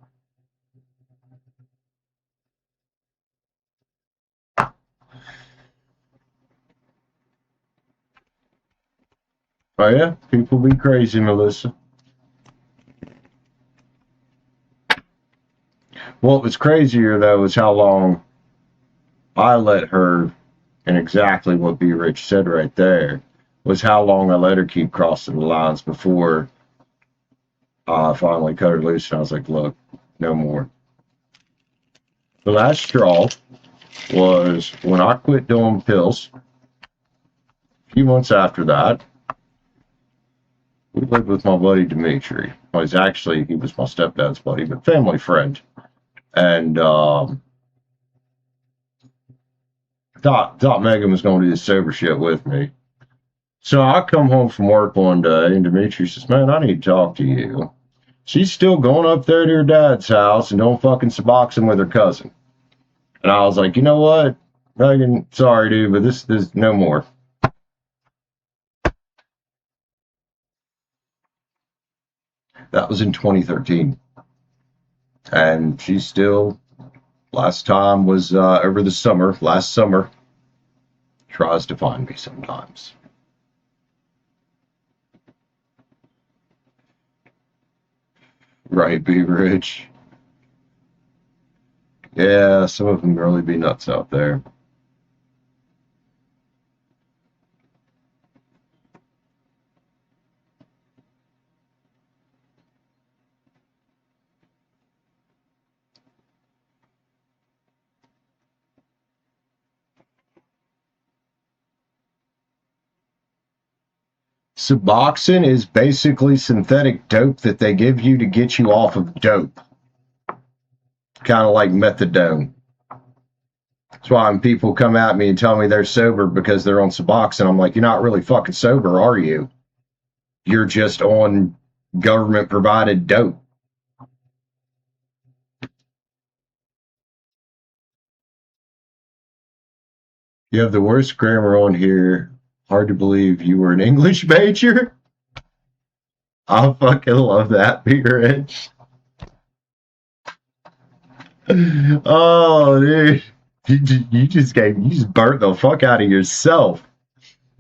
Oh yeah, people be crazy, Melissa. What was crazier though is how long I let her, and exactly what B Rich said right there was how long I let her keep crossing the lines before I finally cut her loose. And I was like, look, no more. The last straw was when I quit doing pills. A few months after that, we lived with my buddy Dimitri. Well, he was my stepdad's buddy, but family friend. And thought Megan was going to do the sober shit with me. So I come home from work one day, and Dimitri says, man, I need to talk to you. She's still going up there to her dad's house and don't fucking Suboxone with her cousin. And I was like, you know what, Megan, sorry, dude, but this no more. That was in 2013. And she's still, last time was over the summer, last summer, tries to find me sometimes. Right, be rich. Yeah, some of them really be nuts out there. Suboxone is basically synthetic dope that they give you to get you off of dope. Kind of like methadone. That's why when people come at me and tell me they're sober because they're on Suboxone, I'm like, you're not really fucking sober, are you? You're just on government provided dope. You have the worst grammar on here. Hard to believe you were an English major. I fucking love that, Peter Edge. Oh, dude. You just burnt the fuck out of yourself.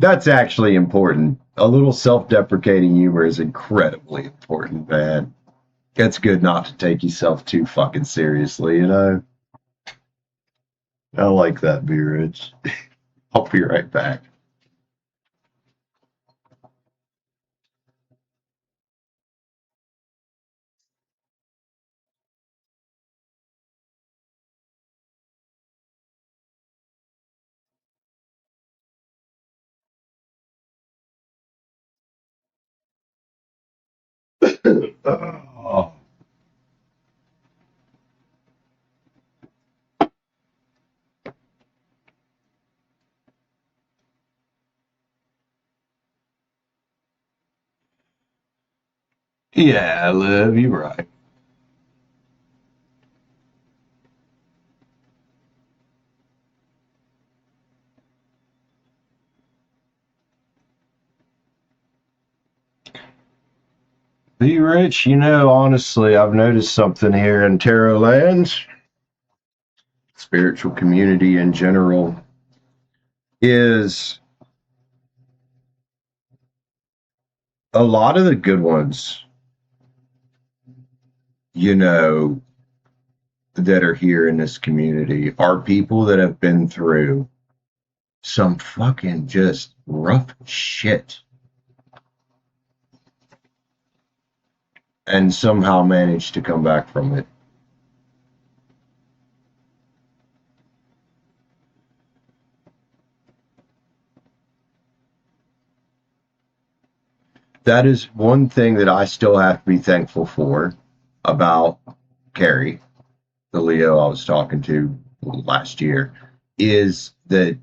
That's actually important. A little self-deprecating humor is incredibly important, man. It's good not to take yourself too fucking seriously, you know? I like that, B Rich. I'll be right back. Oh. Yeah, Liv, you're right. B Rich, honestly, I've noticed something here in Tarot Lands, spiritual community in general, is a lot of the good ones, that are here in this community are people that have been through some fucking just rough shit and somehow managed to come back from it. That is one thing that I still have to be thankful for about Carrie, the Leo I was talking to last year, is that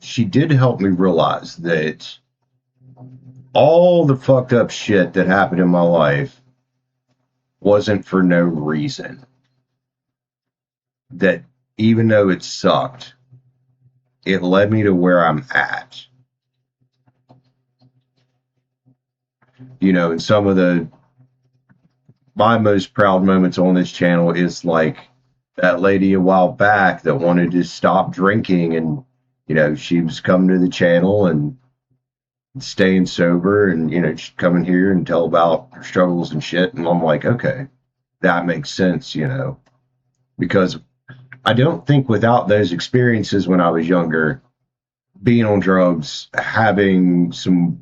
she did help me realize that all the fucked up shit that happened in my life wasn't for no reason. That even though it sucked, it led me to where I'm at. And some of my most proud moments on this channel is like that lady a while back that wanted to stop drinking, and she was coming to the channel and staying sober, and she'd come in here and tell about her struggles and shit, and I'm like, okay, that makes sense. because I don't think without those experiences when I was younger, being on drugs, having some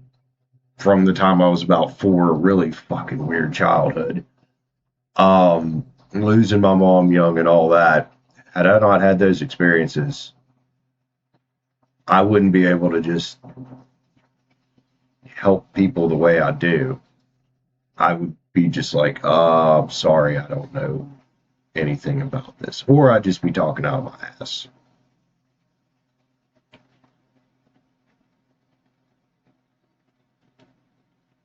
from the time I was about 4, really fucking weird childhood, losing my mom young and all that. Had I not had those experiences, I wouldn't be able to just help people the way I do. I would be just like, sorry, I don't know anything about this. Or I'd just be talking out of my ass.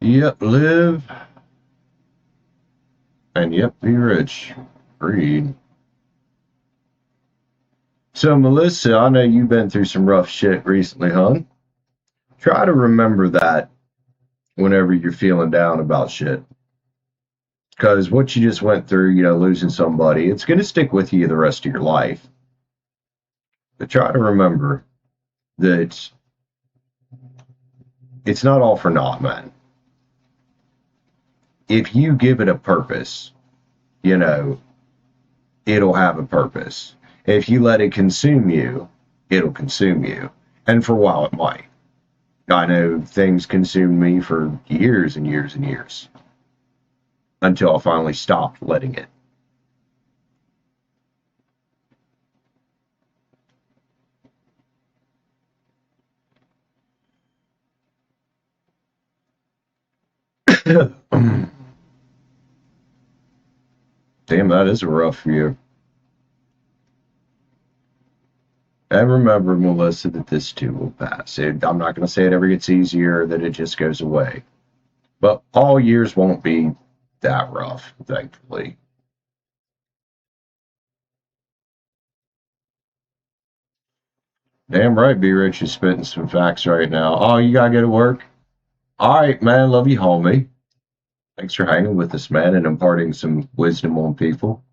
Yep, live. And yep, be rich. Agreed. So, Melissa, I know you've been through some rough shit recently, hon. Try to remember that whenever you're feeling down about shit. Because what you just went through, losing somebody, it's going to stick with you the rest of your life. But try to remember that it's not all for naught, man. If you give it a purpose, you know, it'll have a purpose. If you let it consume you, it'll consume you. And for a while, it might. I know things consumed me for years and years and years until I finally stopped letting it. Damn, that is a rough year. And remember, Melissa, that this too will pass. I'm not going to say it ever gets easier, that it just goes away. But all years won't be that rough, thankfully. Damn right, B Rich is spitting some facts right now. Oh, you gotta go to work? All right, man. Love you, homie. Thanks for hanging with us, man, and imparting some wisdom on people.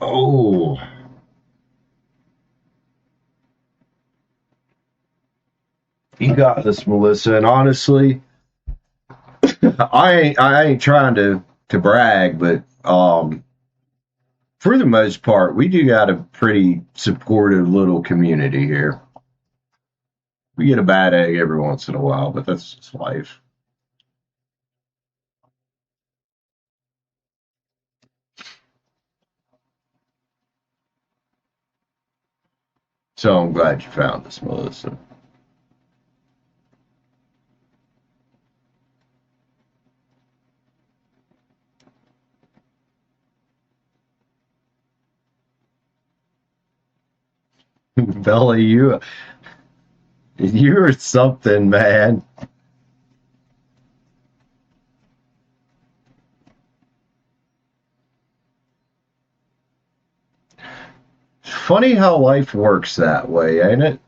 Oh, you got this, Melissa. And honestly, I ain't trying to brag, but for the most part, we do got a pretty supportive little community here. We get a bad egg every once in a while, but that's just life. So I'm glad you found us, Melissa. Bella, you're something, man. Funny how life works that way, ain't it?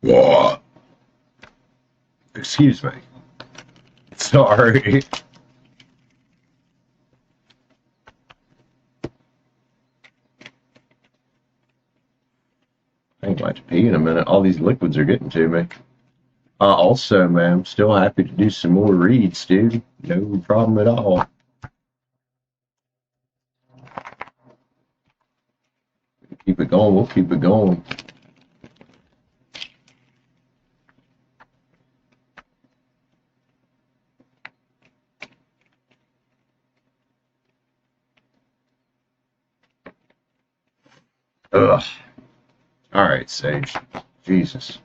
What? Excuse me. Sorry. I ain't about to pee in a minute. All these liquids are getting to me. Also, man, I'm still happy to do some more reads, dude. No problem at all. Keep it going. We'll keep it going. Ugh. All right, Sage. Jesus.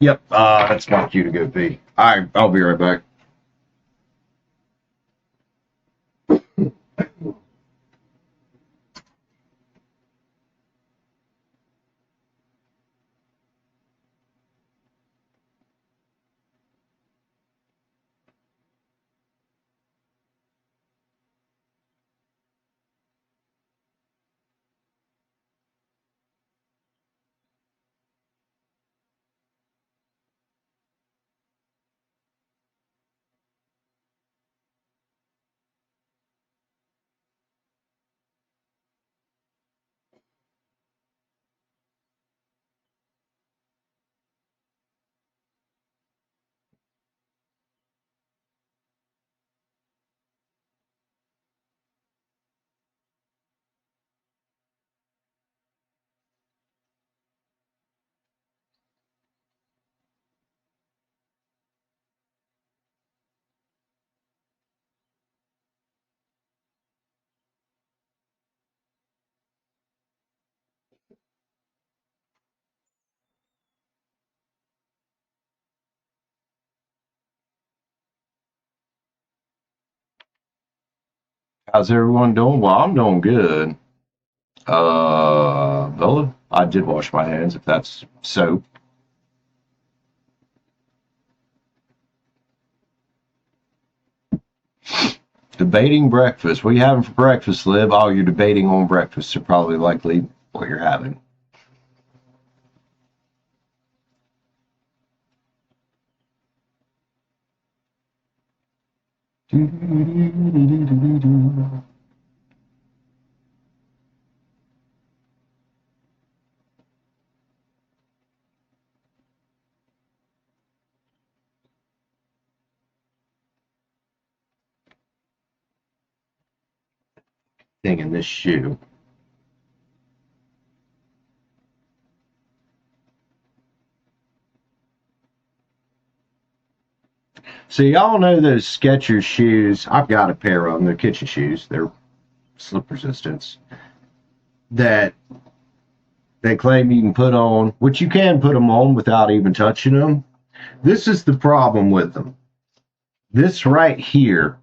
Yep. That's my cue to go pee. All right, I'll be right back. How's everyone doing? Well, I'm doing good. Bella, I did wash my hands, if that's soap. Debating breakfast. What are you having for breakfast, Liv? Oh, you're debating on breakfast, so probably likely what you're having. Thing in this shoe. So y'all know those Skechers shoes? I've got a pair of them. They're kitchen shoes. They're slip resistance. That they claim you can put on, which you can put them on without even touching them. This is the problem with them. This right here,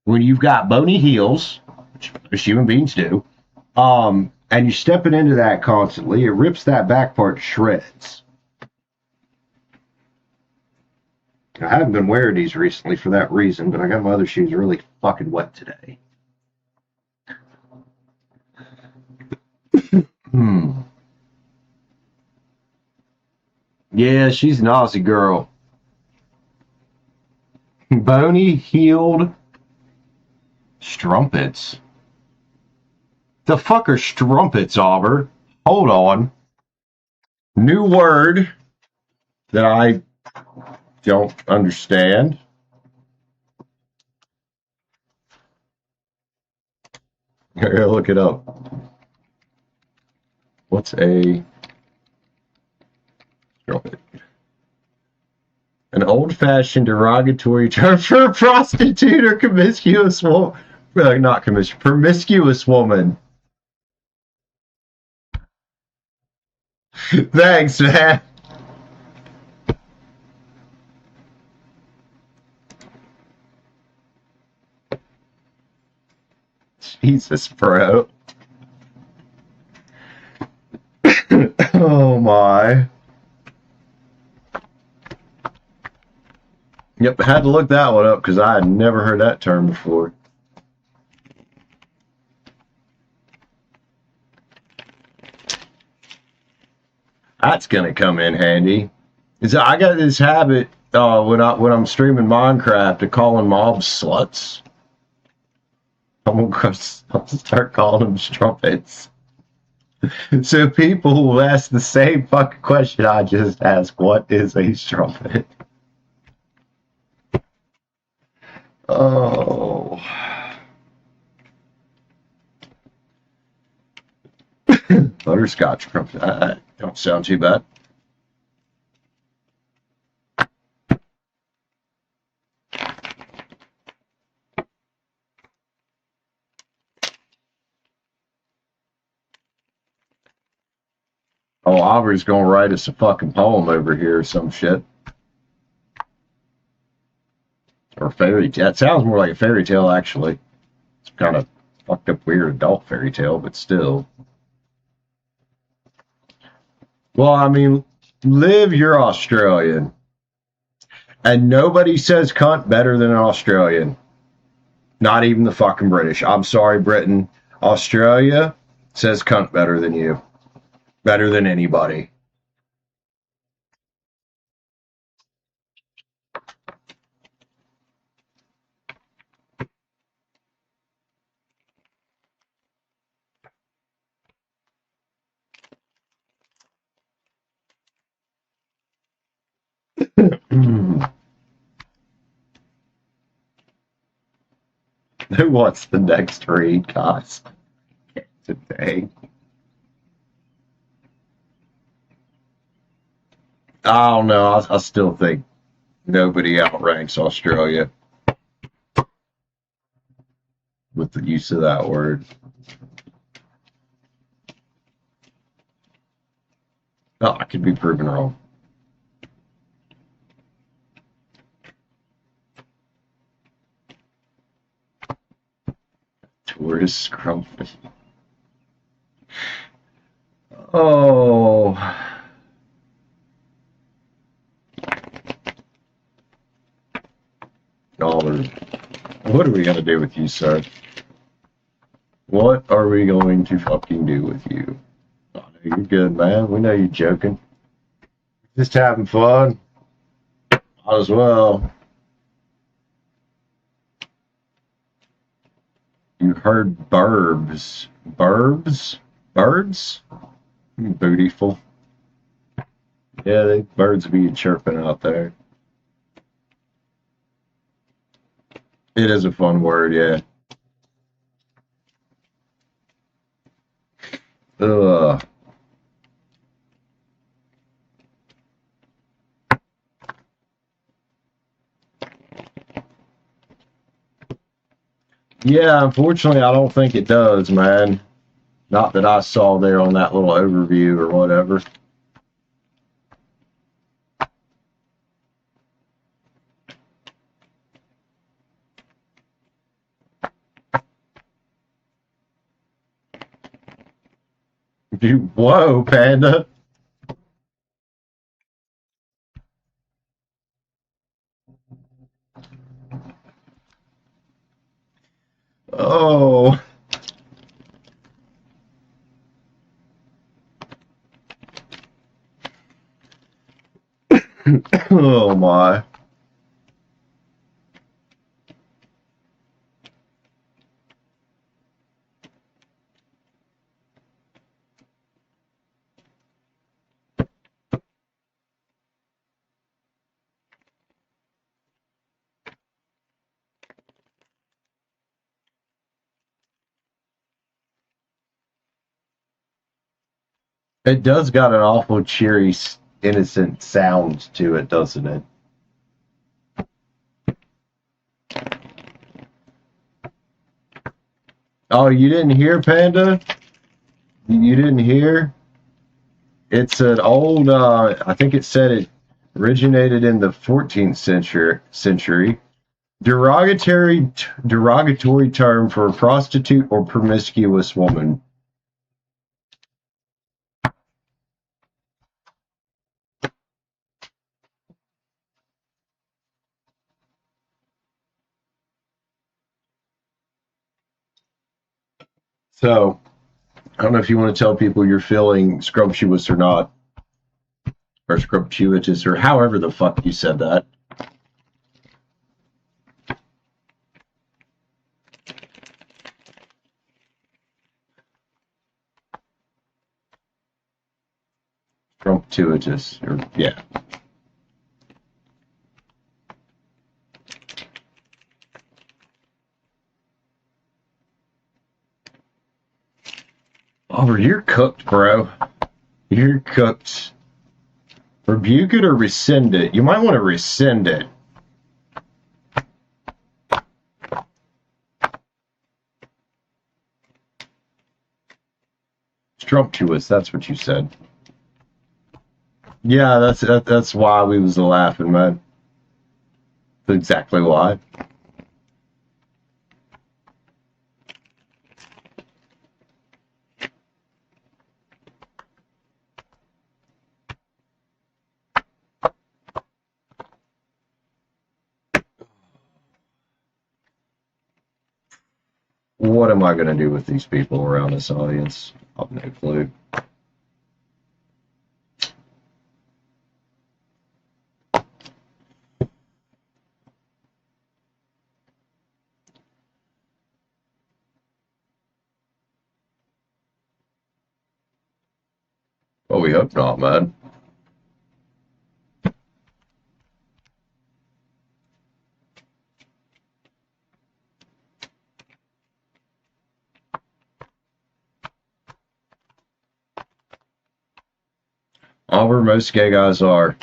when you've got bony heels, which most human beings do, and you're stepping into that constantly, it rips that back part to shreds. I haven't been wearing these recently for that reason, but I got my other shoes really fucking wet today. Yeah, she's an Aussie girl. Bony heeled strumpets. The fuck are strumpets, Auber? Hold on. New word that I don't understand. Here, look it up. What's a strumpet? An old-fashioned derogatory term for a prostitute or promiscuous woman. Not promiscuous woman. Thanks, man. Jesus, bro. Oh my. Yep, I had to look that one up because I had never heard that term before. That's gonna come in handy. I got this habit when I'm streaming Minecraft of calling mobs sluts. I'm gonna start calling them strumpets. So people will ask the same fucking question I just asked: what is a strumpet? Oh. Butterscotch strumpet. Don't sound too bad. Oh, Aubrey's gonna write us a fucking poem over here or some shit. Or fairy tale. That sounds more like a fairy tale, actually. It's kind of fucked up, weird adult fairy tale, but still. Well, I mean, Liv, you're Australian. And nobody says cunt better than an Australian. Not even the fucking British. I'm sorry, Britain. Australia says cunt better than you. Better than anybody. Who wants the next read, guys? Today. I don't know. I still think nobody outranks Australia with the use of that word. Oh, I could be proven wrong. Where's Scrumpy? Oh. Dollar. What are we gonna do with you, sir? What are we going to fucking do with you? Oh, no, you're good, man. We know you're joking. Just having fun. Might as well. You heard burbs. Burbs? Birds? Bootyful. Yeah, they birds be chirping out there. It is a fun word, yeah. Ugh. Yeah, unfortunately, I don't think it does, man. Not that I saw there on that little overview or whatever. Whoa, Panda. Oh. Oh, my. It does got an awful cheery, innocent sound to it, doesn't it? Oh, you didn't hear, Panda? You didn't hear? It's an old, I think it said it originated in the 14th century. Derogatory term for a prostitute or promiscuous woman. So, I don't know if you want to tell people you're feeling scrumptious or not, or scrumptious, or however the fuck you said that. Scrumptious, or yeah. Oliver, you're cooked, bro. You're cooked. Rebuke it or rescind it. You might want to rescind it. Scrumptious, that's what you said. Yeah, that's why we was laughing, man. That's exactly why. What am I going to do with these people around this audience? I have no clue. Well, we hope not, man. Oliver, most gay guys are.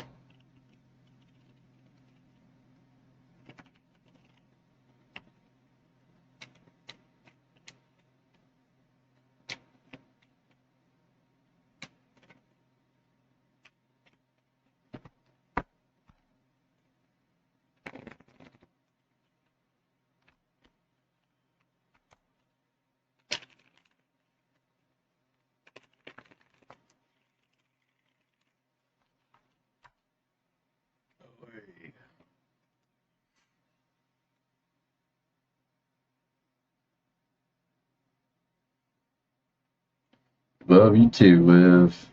Love you too, Liv.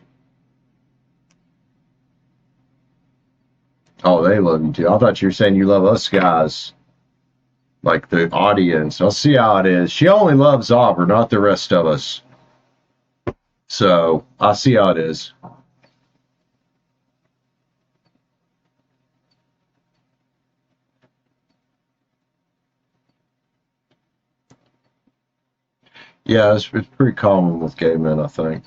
Oh, they love you too. I thought you were saying you love us guys, like the audience. I'll see how it is. She only loves Auburn, not the rest of us. So I'll see how it is. Yeah, it's pretty common with gay men, I think.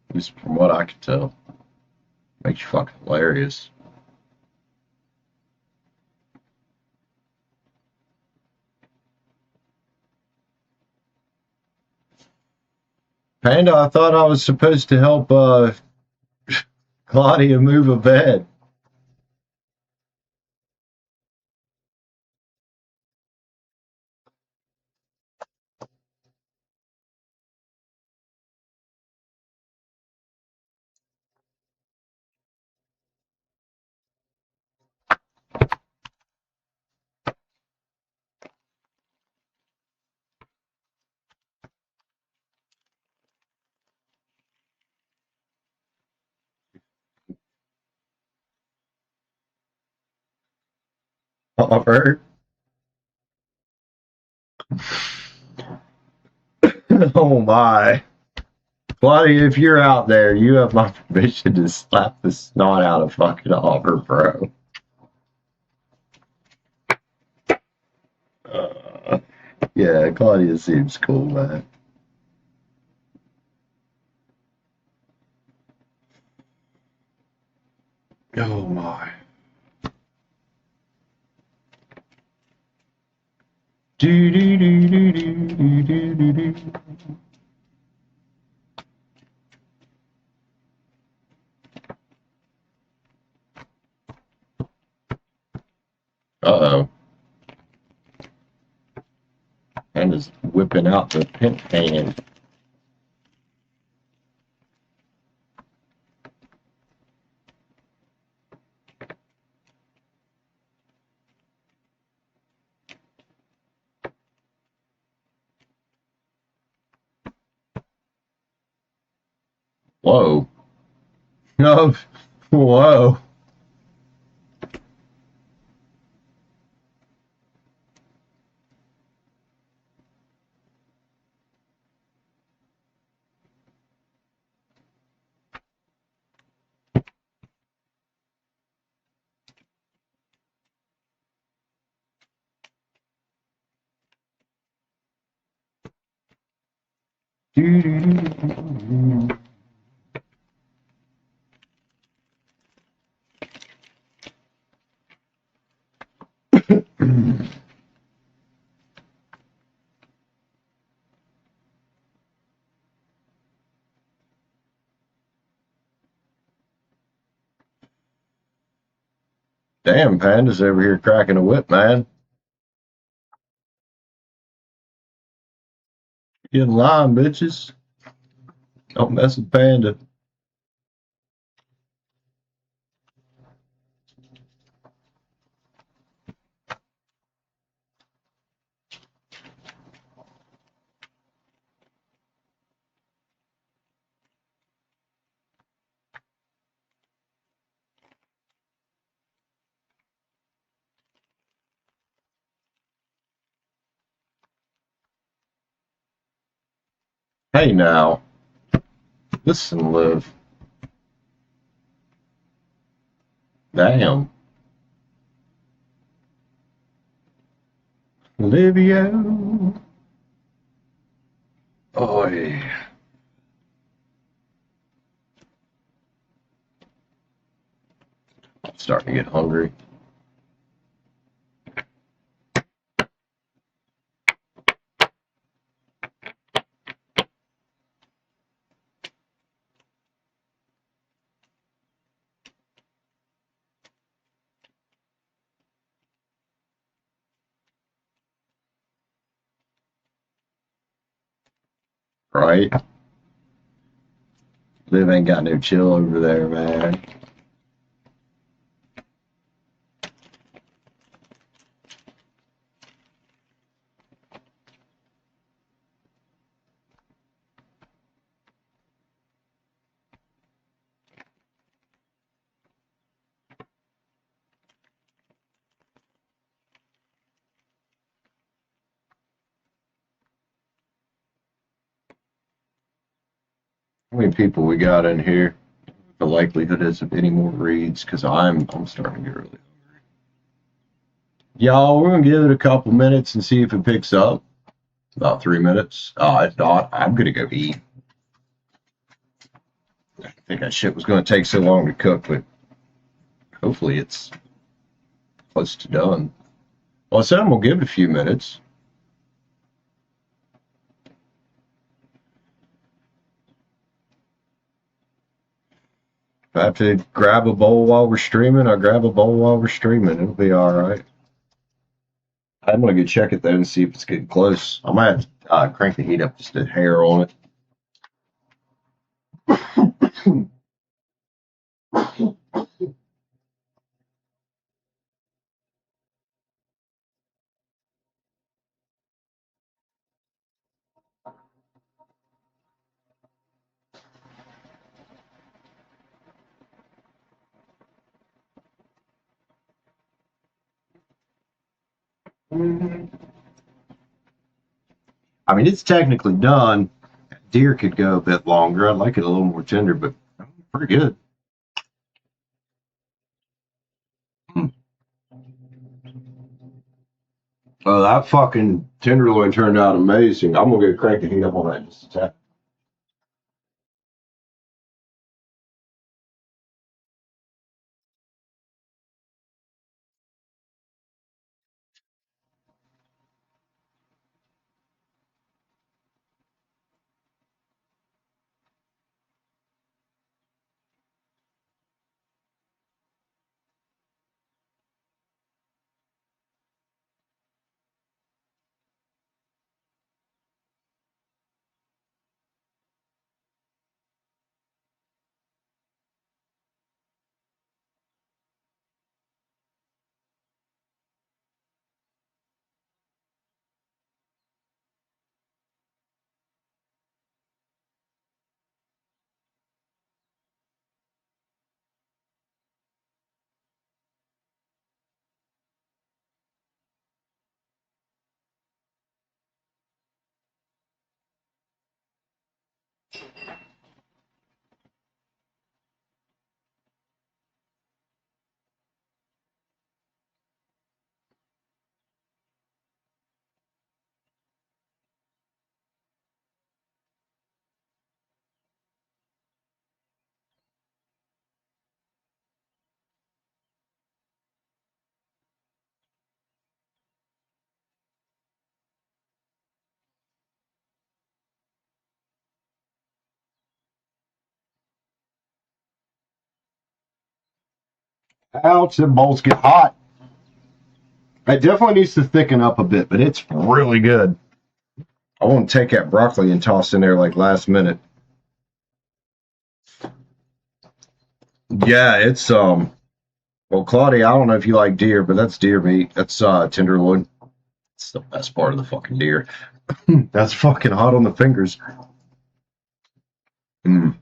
At least from what I can tell. Makes you fucking hilarious. Panda, I thought I was supposed to help Claudia move a bed. Offer. Oh my. Claudia, if you're out there, you have my permission to slap the snot out of fucking Auburn, bro. Yeah, Claudia seems cool, man. Oh my. Do do do do do do do do. Uh-oh. And is whipping out the pimp hand. Whoa. No. Whoa. Do do do do. Damn, Panda's over here cracking a whip, man. Get in line, bitches. Don't mess with Panda. Hey now. Listen, Liv. Damn. Livio. Oi. I'm starting to get hungry. Right? Liv ain't got no chill over there, man. How many people we got in here? The likelihood is of any more reads because I'm starting to get really hungry. Y'all, we're gonna give it a couple minutes and see if it picks up. About 3 minutes. If not, I'm gonna go eat. I think that shit was gonna take so long to cook, but hopefully it's close to done. Well, I said I'm gonna give it a few minutes. If I have to grab a bowl while we're streaming, I'll grab a bowl while we're streaming. It'll be all right. I'm gonna go check it though and see if it's getting close. I might have to crank the heat up just a hair on it. I mean, it's technically done. Deer could go a bit longer. I'd like it a little more tender, but pretty good. Oh, that fucking tenderloin turned out amazing. I'm gonna go crank the heat up on that in just a tap. Ouch, the bowls get hot. It definitely needs to thicken up a bit, but it's really good. I want to take that broccoli and toss in there like last minute. Yeah, it's well, Claudia, I don't know if you like deer, but that's deer meat. That's tenderloin. It's the best part of the fucking deer. That's fucking hot on the fingers. Mm.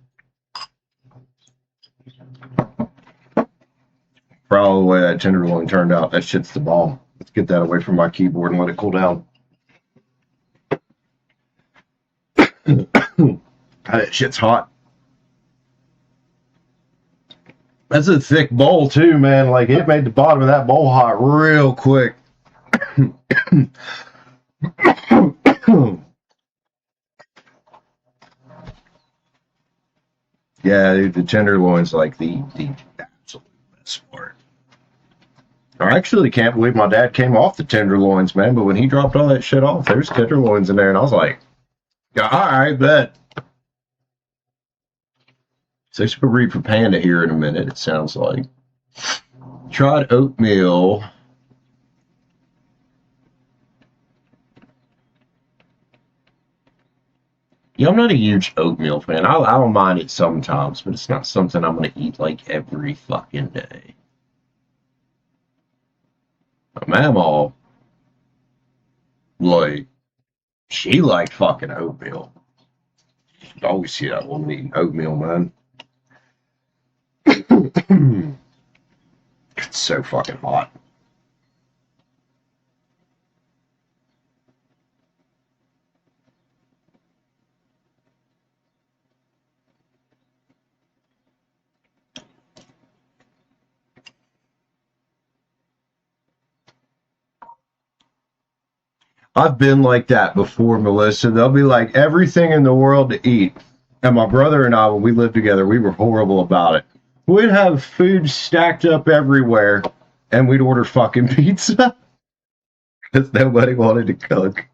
Proud of the way that tenderloin turned out. That shit's the bomb. Let's get that away from my keyboard and let it cool down. That shit's hot. That's a thick bowl too, man. Like it made the bottom of that bowl hot real quick. Yeah, dude, the tenderloin's like the absolute best part. I actually can't believe my dad came off the tenderloins, man. But when he dropped all that shit off, there's tenderloins in there, and I was like, all right, bet. So super read for Panda here in a minute. It sounds like tried oatmeal. Yeah, I'm not a huge oatmeal fan. I don't mind it sometimes, but it's not something I'm gonna eat like every fucking day. My mama, like, she liked fucking oatmeal. I always see that woman eating oatmeal, man. It's so fucking hot. I've been like that before, Melissa. They'll be like everything in the world to eat. And my brother and I, when we lived together, we were horrible about it. We'd have food stacked up everywhere, and we'd order fucking pizza because nobody wanted to cook.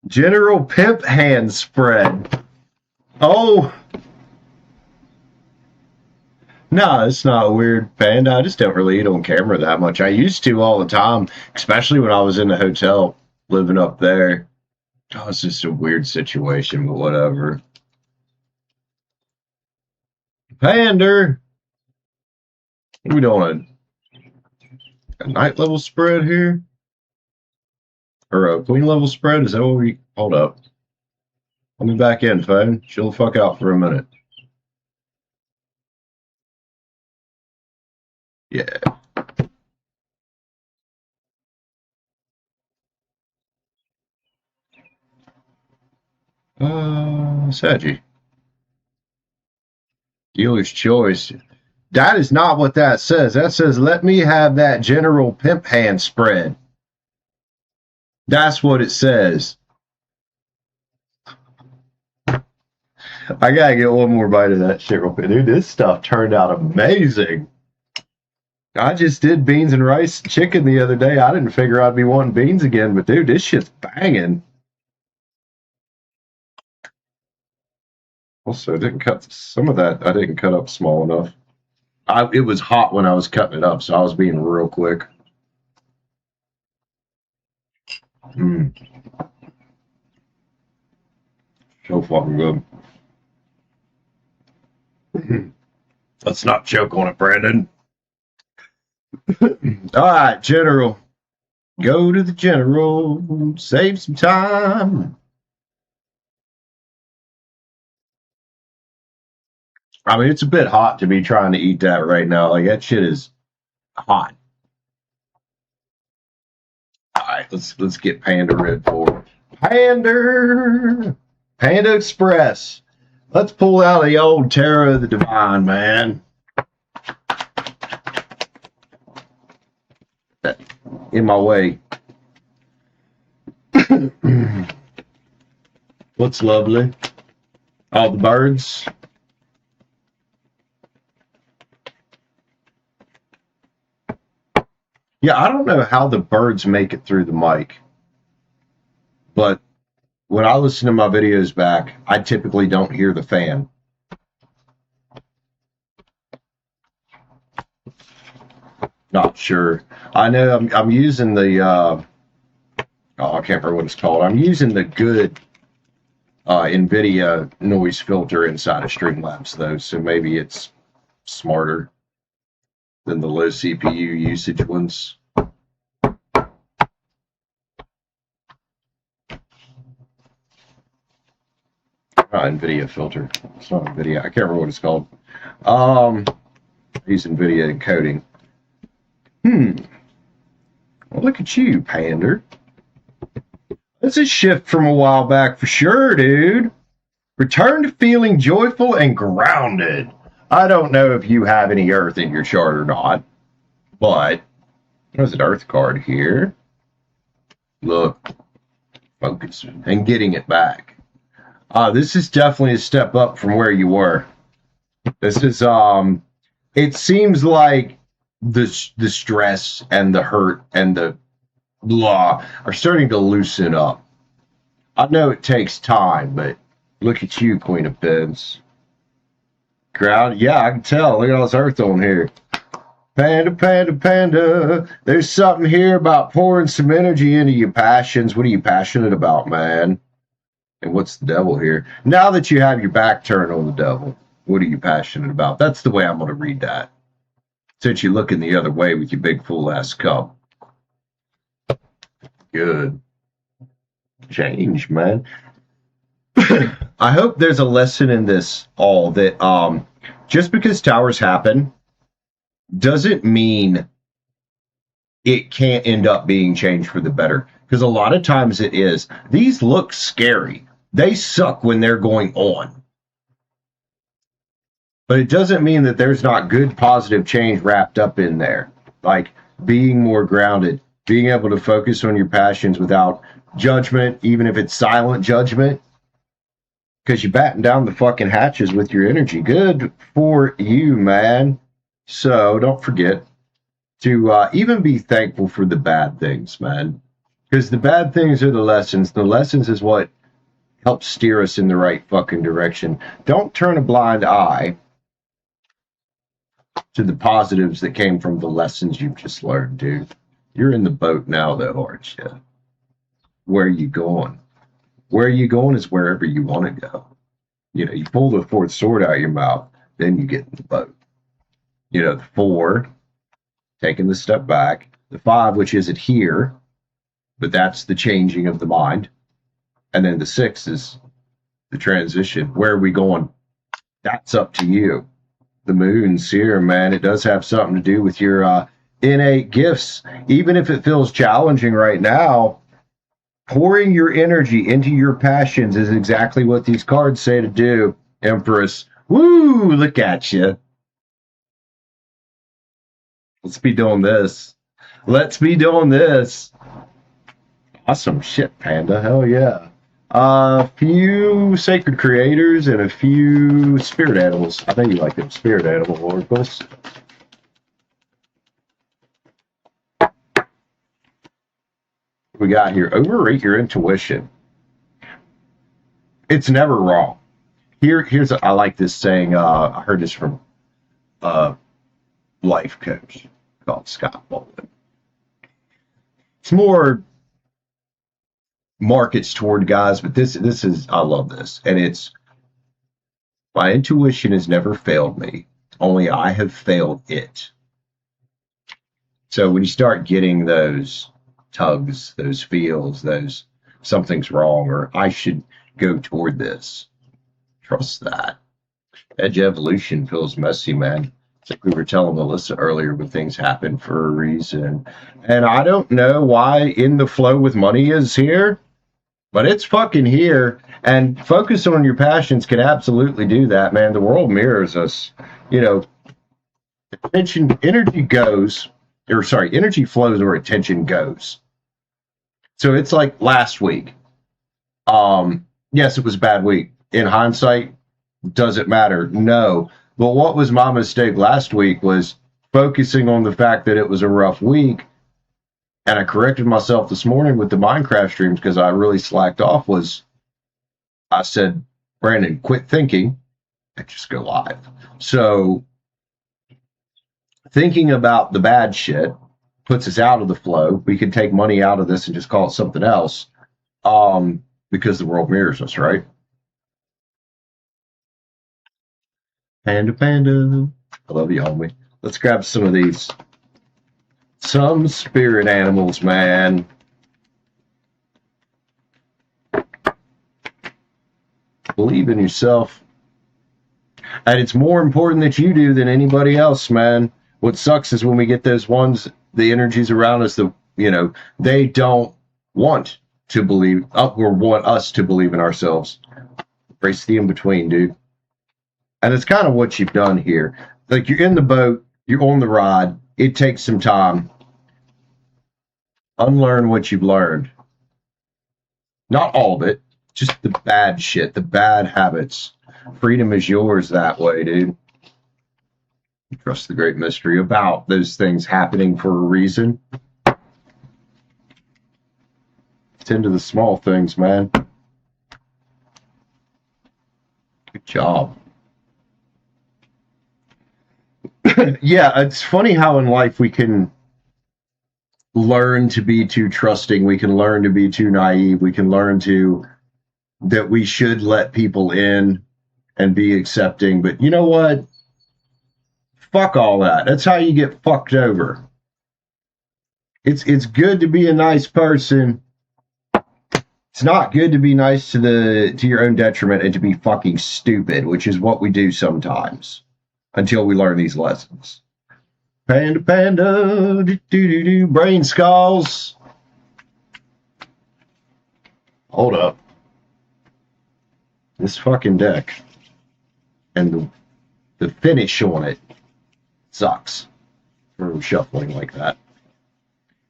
General Pimp Hand Spread. Oh, no, it's not weird, Panda. I just don't really eat on camera that much. I used to all the time, especially when I was in the hotel living up there. Oh, it's just a weird situation, but whatever. Pander! We doing a night level spread here? Or a queen level spread? Is that what we... Hold up. Let me back in, phone. Chill the fuck out for a minute. Yeah. Saji. Dealer's choice. That is not what that says. That says, let me have that General Pimp Hand Spread. That's what it says. I gotta get one more bite of that shit real quick. Dude, this stuff turned out amazing. I just did beans and rice chicken the other day. I didn't figure I'd be wanting beans again, but dude, this shit's banging. Also, I didn't cut some of that. I didn't cut up small enough. It was hot when I was cutting it up, so I was being real quick. So fucking good. Let's not choke on it, Brandon. All right, General. Go to the General. Save some time. I mean, it's a bit hot to be trying to eat that right now. Like, that shit is hot. All right, let's get Panda Red for Panda Express. Let's pull out the old Terror of the Divine, man. In my way. What's lovely? All the birds. Yeah, I don't know how the birds make it through the mic, but when I listen to my videos back, I typically don't hear the fan. Not sure. I know I'm using the I can't remember what it's called. I'm using the good NVIDIA noise filter inside of Streamlabs though, so maybe it's smarter than the low CPU usage ones. NVIDIA filter. It's not NVIDIA. I can't remember what it's called. I use NVIDIA encoding. Well, look at you, Pander. That's a shift from a while back for sure, dude. Return to feeling joyful and grounded. I don't know if you have any Earth in your chart or not, but there's an Earth card here. Look, focus and getting it back. This is definitely a step up from where you were. This is it seems like the stress and the hurt and the blah are starting to loosen up. I know it takes time, but look at you, Queen of Pens. Crowd, yeah, I can tell. Look at all this earth on here. Panda, panda, panda. There's something here about pouring some energy into your passions. What are you passionate about, man? And what's the devil here? Now that you have your back turned on the devil, what are you passionate about? That's the way I'm going to read that. Since you're looking the other way with your big full-ass cup. Good. Change, man. I hope there's a lesson in this all that just because towers happen doesn't mean it can't end up being changed for the better. Because a lot of times it is. These look scary. They suck when they're going on. But it doesn't mean that there's not good positive change wrapped up in there. Like being more grounded, being able to focus on your passions without judgment, even if it's silent judgment, because you batten down the fucking hatches with your energy. Good for you, man. So don't forget to even be thankful for the bad things, man. Because the bad things are the lessons. The lessons is what helps steer us in the right fucking direction. Don't turn a blind eye to the positives that came from the lessons you've just learned, dude. You're in the boat now, though, aren't you? Where are you going? Where you going is wherever you want to go. You know, you pull the fourth sword out of your mouth, then you get in the boat. You know, the 4, taking the step back. The 5, which isn't here, but that's the changing of the mind. And then the 6 is the transition. Where are we going? That's up to you. The moon's here, man. It does have something to do with your innate gifts. Even if it feels challenging right now, pouring your energy into your passions is exactly what these cards say to do, Empress. Woo, look at you. Let's be doing this. Let's be doing this. Awesome shit, Panda. Hell yeah. A few sacred creators and a few spirit animals. I think you like them spirit animal oracles. We got here. Overrate your intuition. It's never wrong. I like this saying. I heard this from a life coach called Scott Bolden. It's more markets toward guys, but this is, I love this, and it's, my intuition has never failed me. Only I have failed it. So when you start getting those tugs, those feels, those something's wrong, or I should go toward this, trust that. Edge evolution feels messy, man. It's like we were telling Melissa earlier, when things happen for a reason. And I don't know why In the Flow with Money is here, but it's fucking here. And focus on your passions can absolutely do that, man. The world mirrors us. You know, attention, energy goes, or sorry, energy flows where attention goes. So it's like last week. Yes, it was a bad week. In hindsight, does it matter? No. But what was my mistake last week was focusing on the fact that it was a rough week. And I corrected myself this morning with the Minecraft streams because I really slacked off. Was I said, Brandon, quit thinking and just go live. So thinking about the bad shit puts us out of the flow. We can take money out of this and just call it something else, because the world mirrors us, right? Panda, panda. I love you, homie. Let's grab some of these. Some spirit animals, man. Believe in yourself. And it's more important that you do than anybody else, man. What sucks is when we get those ones, the energies around us that, you know, they don't want to believe, or want us to believe in ourselves. Embrace the in-between, dude. And it's kind of what you've done here. Like, you're in the boat, you're on the ride, it takes some time. Unlearn what you've learned. Not all of it, just the bad shit, the bad habits. Freedom is yours that way, dude. Trust the great mystery about those things happening for a reason. Tend to the small things, man. Good job. Yeah, it's funny how in life we can learn to be too trusting. We can learn to be too naive. We can learn that we should let people in and be accepting. But you know what? Fuck all that. That's how you get fucked over. It's good to be a nice person. It's not good to be nice to your own detriment and to be fucking stupid, which is what we do sometimes until we learn these lessons. Panda, panda, do, brain skulls. Hold up. This fucking deck and the the finish on it sucks for shuffling like that.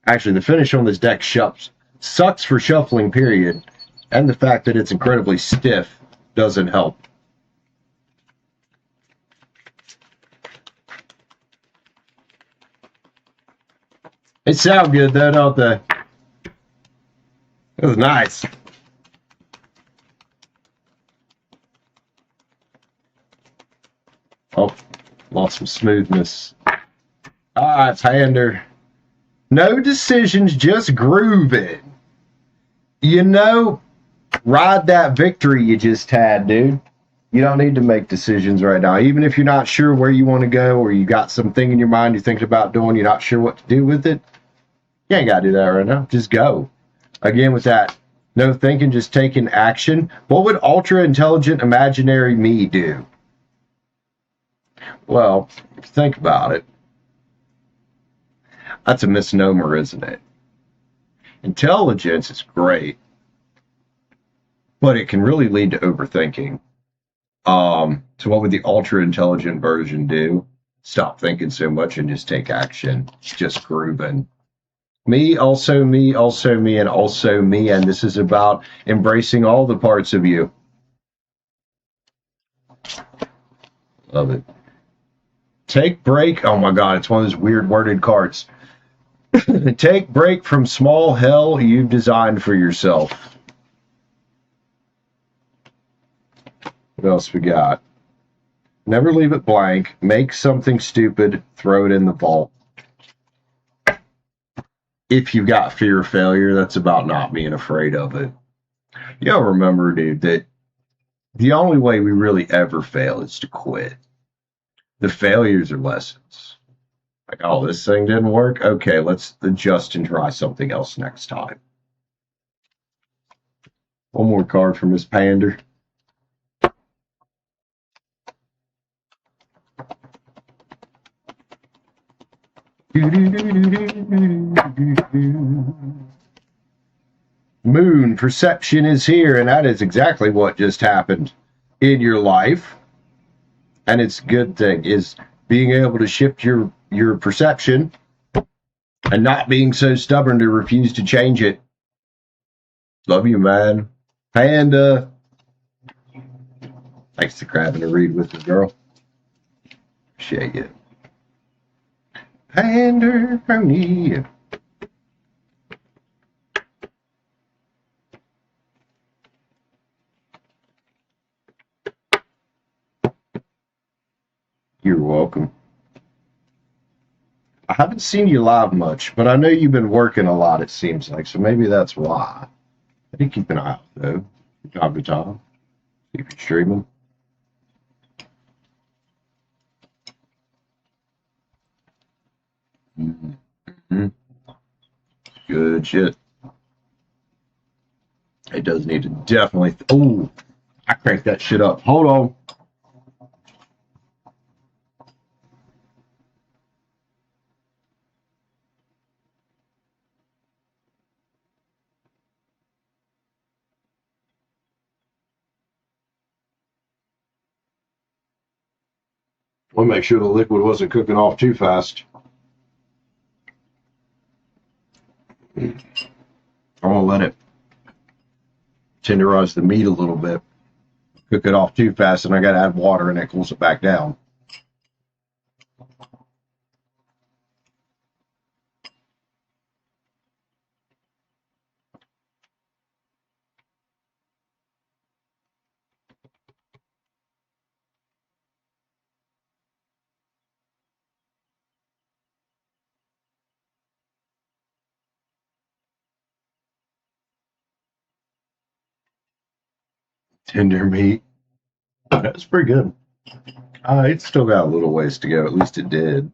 Actually, the finish on this deck sucks for shuffling, period. And the fact that it's incredibly stiff doesn't help. It sounds good though, don't they? It was nice. Oh, lost some smoothness. Alright, Pander. No decisions, just grooving. You know, ride that victory you just had, dude. You don't need to make decisions right now. Even if you're not sure where you want to go, or you got something in your mind you're thinking about doing, you're not sure what to do with it, you ain't got to do that right now. Just go. Again, with that, no thinking, just taking action. What would ultra intelligent imaginary me do? Well, if you think about it, that's a misnomer, isn't it? Intelligence is great, but it can really lead to overthinking. So what would the ultra intelligent version do? Stop thinking so much and just take action. Just grooving. Me, also me, also me, and also me. And this is about embracing all the parts of you. Love it. Take break. Oh my God, it's one of those weird worded cards. Take break from small hell you've designed for yourself. What else we got? Never leave it blank. Make something stupid. Throw it in the vault. If you've got fear of failure, that's about not being afraid of it. You gotta remember, dude, that the only way we really ever fail is to quit. The failures are lessons. Like, oh, this thing didn't work? Okay, let's adjust and try something else next time. One more card from Miss Pander. Moon perception is here, and that is exactly what just happened in your life. And it's a good thing is being able to shift your perception and not being so stubborn to refuse to change it. Love you, man. Panda. Thanks for grabbing a read with me, girl. Appreciate it. Panda pony. You're welcome. I haven't seen you live much, but I know you've been working a lot, it seems like, so maybe that's why. I do keep an eye out, though, from time to time. See if you're streaming. Mm-hmm. Good shit. It does need to definitely... Oh, I cranked that shit up. Hold on. We'll make sure the liquid wasn't cooking off too fast. I'm gonna let it tenderize the meat a little bit. Cook it off too fast, and I gotta add water, and it cools it back down. Tender meat. That's pretty good. It's still got a little ways to go. At least it did.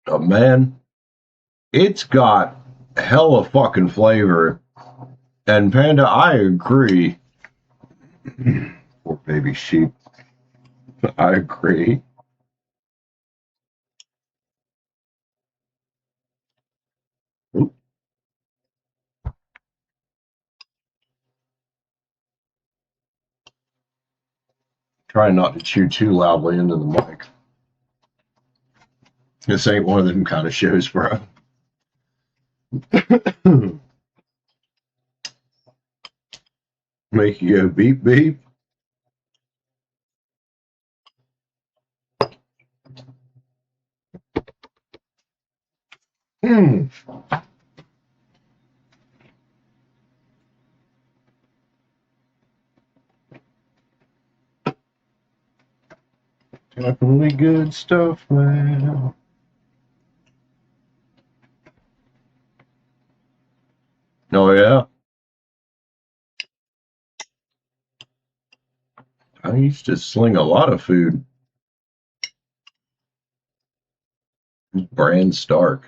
Oh, man. It's got hella fucking flavor. And Panda, I agree. Poor baby sheep. I agree. Trying not to chew too loudly into the mic. This ain't one of them kind of shows, bro. Make you go beep beep. Hmm. Definitely good stuff, man. Oh, yeah. I used to sling a lot of food. Brand Stark.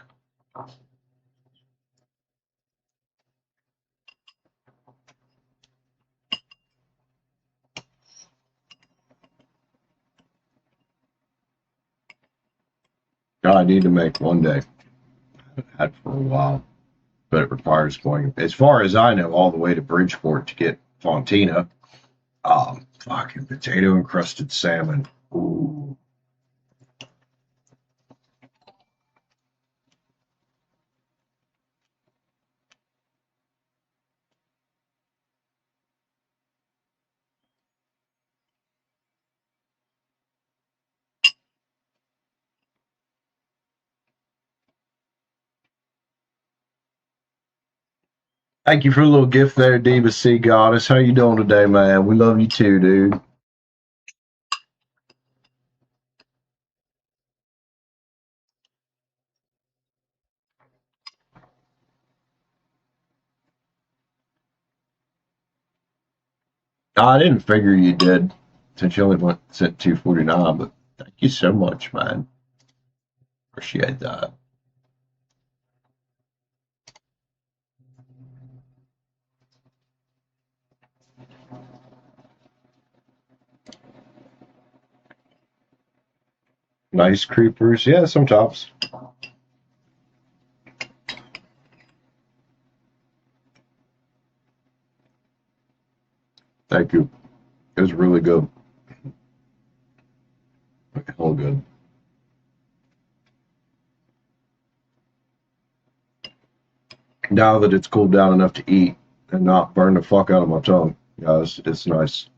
God, I need to make one day. I've had for a while, but it requires going, as far as I know, all the way to Bridgeport to get Fontina. Fucking potato encrusted salmon. Ooh. Thank you for the little gift there, Diva Sea Goddess. How you doing today, man? We love you too, dude. I didn't figure you did, since you only went sent 249, but thank you so much, man. Appreciate that. Nice creepers. Yeah, some tops. Thank you. It was really good. All good. Now that it's cooled down enough to eat and not burn the fuck out of my tongue, yeah, it's nice.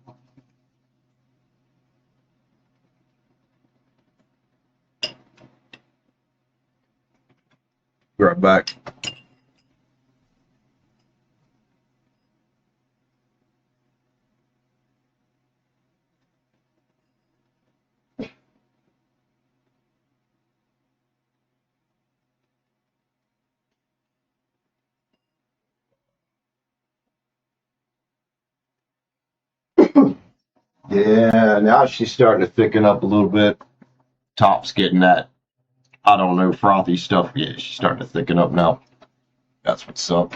Be right back. Yeah, now she's starting to thicken up a little bit. Top's getting that, I don't know, frothy stuff. Yeah, she's starting to thicken up now. That's what's up.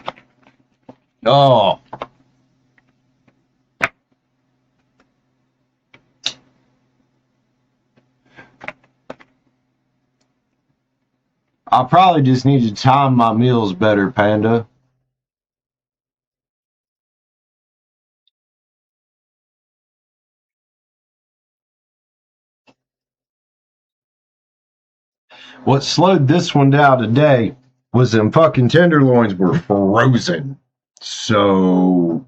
Oh, I probably just need to time my meals better, Panda. What slowed this one down today was them fucking tenderloins were frozen. So,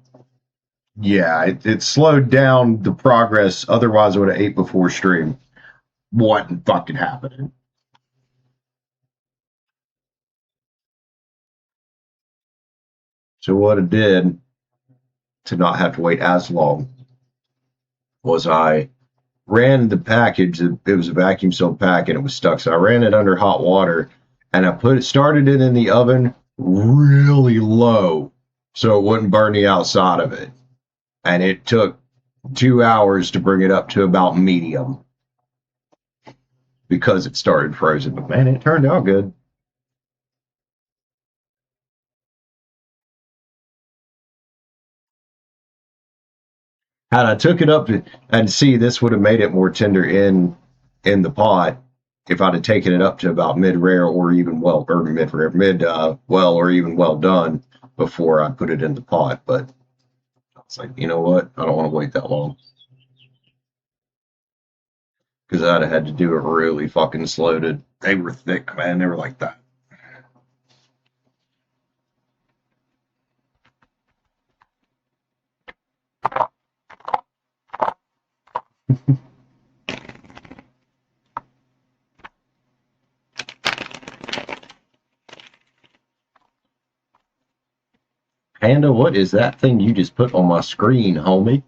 yeah, it slowed down the progress. Otherwise, I would have ate before stream. What fucking happening? So, what it did to not have to wait as long was I ran the package. It was a vacuum sealed pack and it was stuck. So I ran it under hot water and I started it in the oven really low so it wouldn't burn the outside of it. And it took 2 hours to bring it up to about medium because it started frozen. But man, it turned out good. Had I took it up and see, this would have made it more tender in the pot if I'd have taken it up to about mid rare or even well, or mid rare, well, or even well done before I put it in the pot. But I was like, you know what? I don't want to wait that long. because I'd have had to do it really fucking slow. They were thick, man. They were like that. Panda, what is that thing you just put on my screen, homie?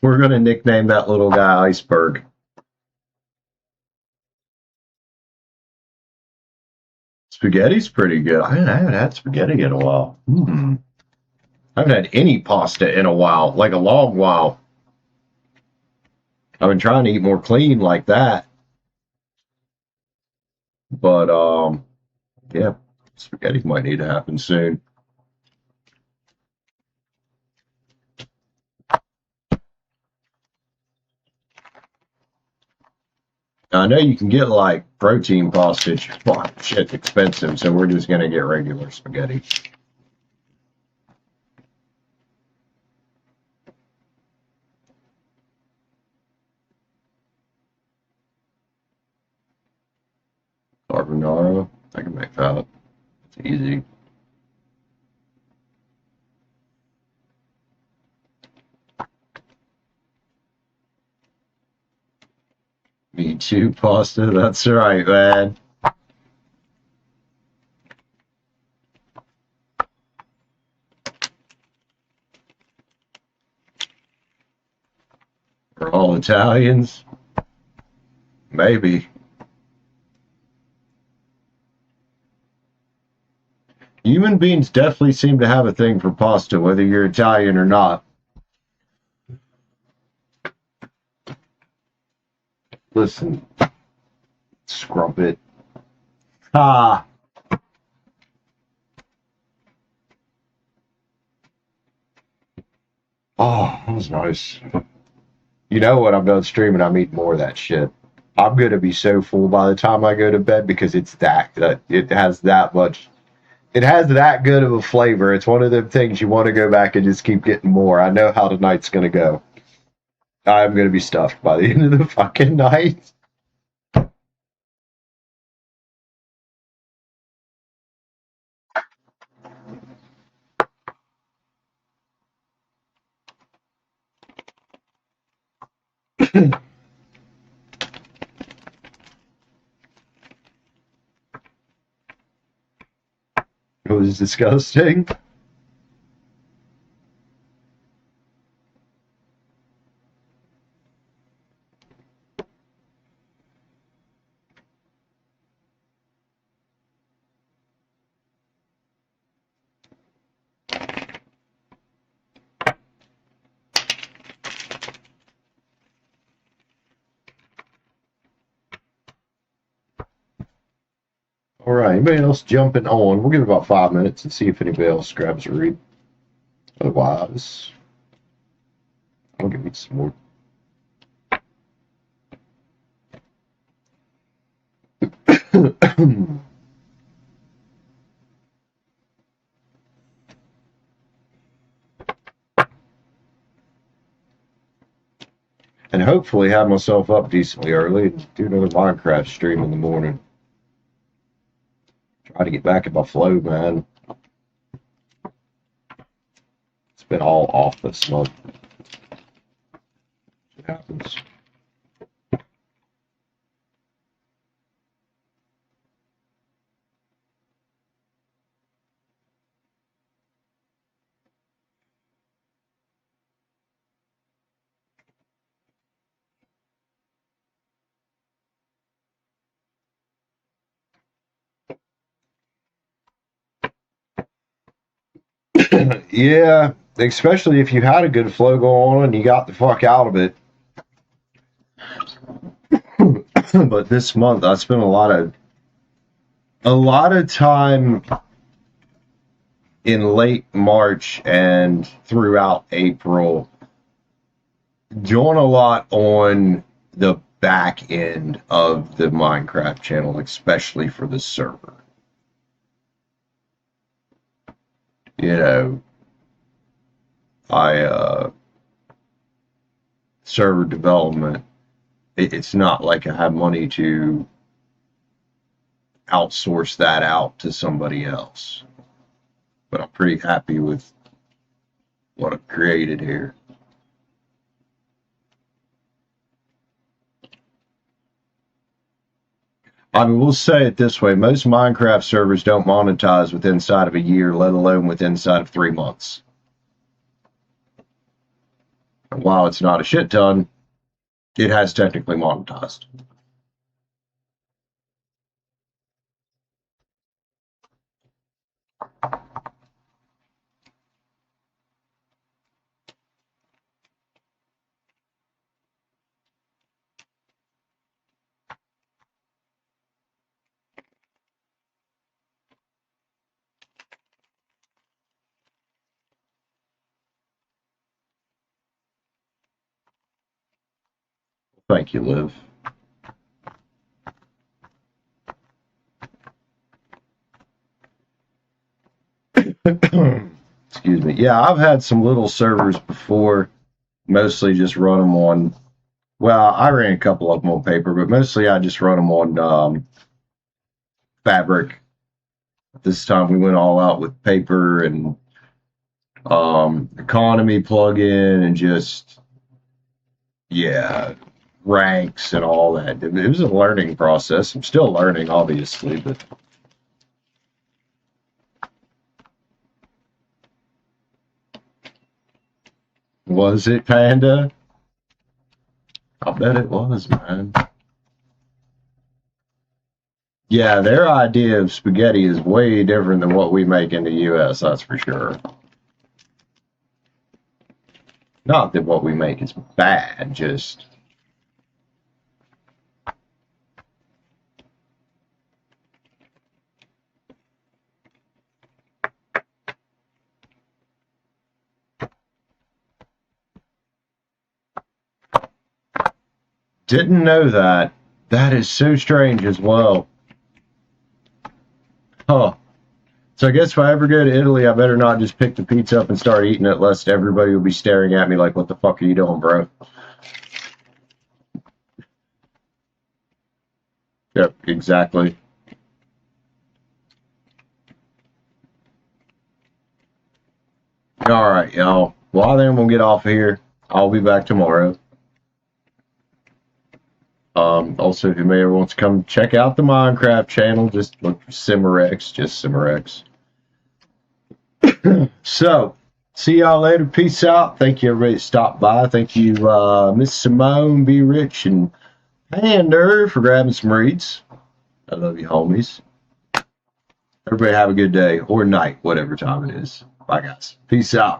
We're gonna nickname that little guy Iceberg. Spaghetti's pretty good. I haven't had spaghetti in a while. I haven't had any pasta in a while, like a long while. I've been trying to eat more clean like that. But yeah, spaghetti might need to happen soon. I know you can get like protein pasta. It's shit expensive, so we're just gonna get regular spaghetti. Carbonara, I can make that. It's easy. Me too, pasta. That's right, man. We're all Italians. Maybe. Human beings definitely seem to have a thing for pasta, whether you're Italian or not. Listen, scrump it. Ah. Oh, that was nice. You know what? I'm done streaming. I'm eating more of that shit. I'm gonna be so full by the time I go to bed because it's that it has that much. It has that good of a flavor. It's one of them things you want to go back and just keep getting more. I know how tonight's gonna go. I'm gonna be stuffed by the end of the fucking night. It was disgusting. All right, anybody else jumping on? We'll give it about 5 minutes and see if anybody else grabs a read. Otherwise, I'll give you some more. And hopefully have myself up decently early and do another Minecraft stream in the morning. Try to get back in my flow, man. It's been all off this month. It happens. Yeah, especially if you had a good flow going on and you got the fuck out of it. But this month I spent a lot of time in late March and throughout April doing a lot on the back end of the Minecraft channel, especially for the server. You know, server development, it's not like I have money to outsource that out to somebody else. But I'm pretty happy with what I've created here. I mean, we'll say it this way. Most Minecraft servers don't monetize within inside of a year, let alone within inside of 3 months. And while it's not a shit ton, it has technically monetized. Thank you, Liv. Excuse me. Yeah, I've had some little servers before, mostly just run them on, well, I ran a couple of them on paper, but mostly I just run them on Fabric. This time we went all out with paper and economy plugin and just, yeah, ranks and all that. It was a learning process. I'm still learning, obviously, but was it, Panda? I bet it was, man. Yeah, their idea of spaghetti is way different than what we make in the U.S., that's for sure. Not that what we make is bad, just... Didn't know that. That is so strange as well. Huh. So I guess if I ever go to Italy, I better not just pick the pizza up and start eating it, lest everybody will be staring at me like, what the fuck are you doing, bro? Yep, exactly. All right, y'all. Well, then we'll get off of here. I'll be back tomorrow. Also, if you may ever want to come check out the Minecraft channel, just look for Cimarex, just Cimarex. So, see y'all later. Peace out. Thank you, everybody that stopped by. Thank you, Miss Simone, Be Rich, and Pander for grabbing some reads. I love you, homies. Everybody have a good day or night, whatever time it is. Bye, guys. Peace out.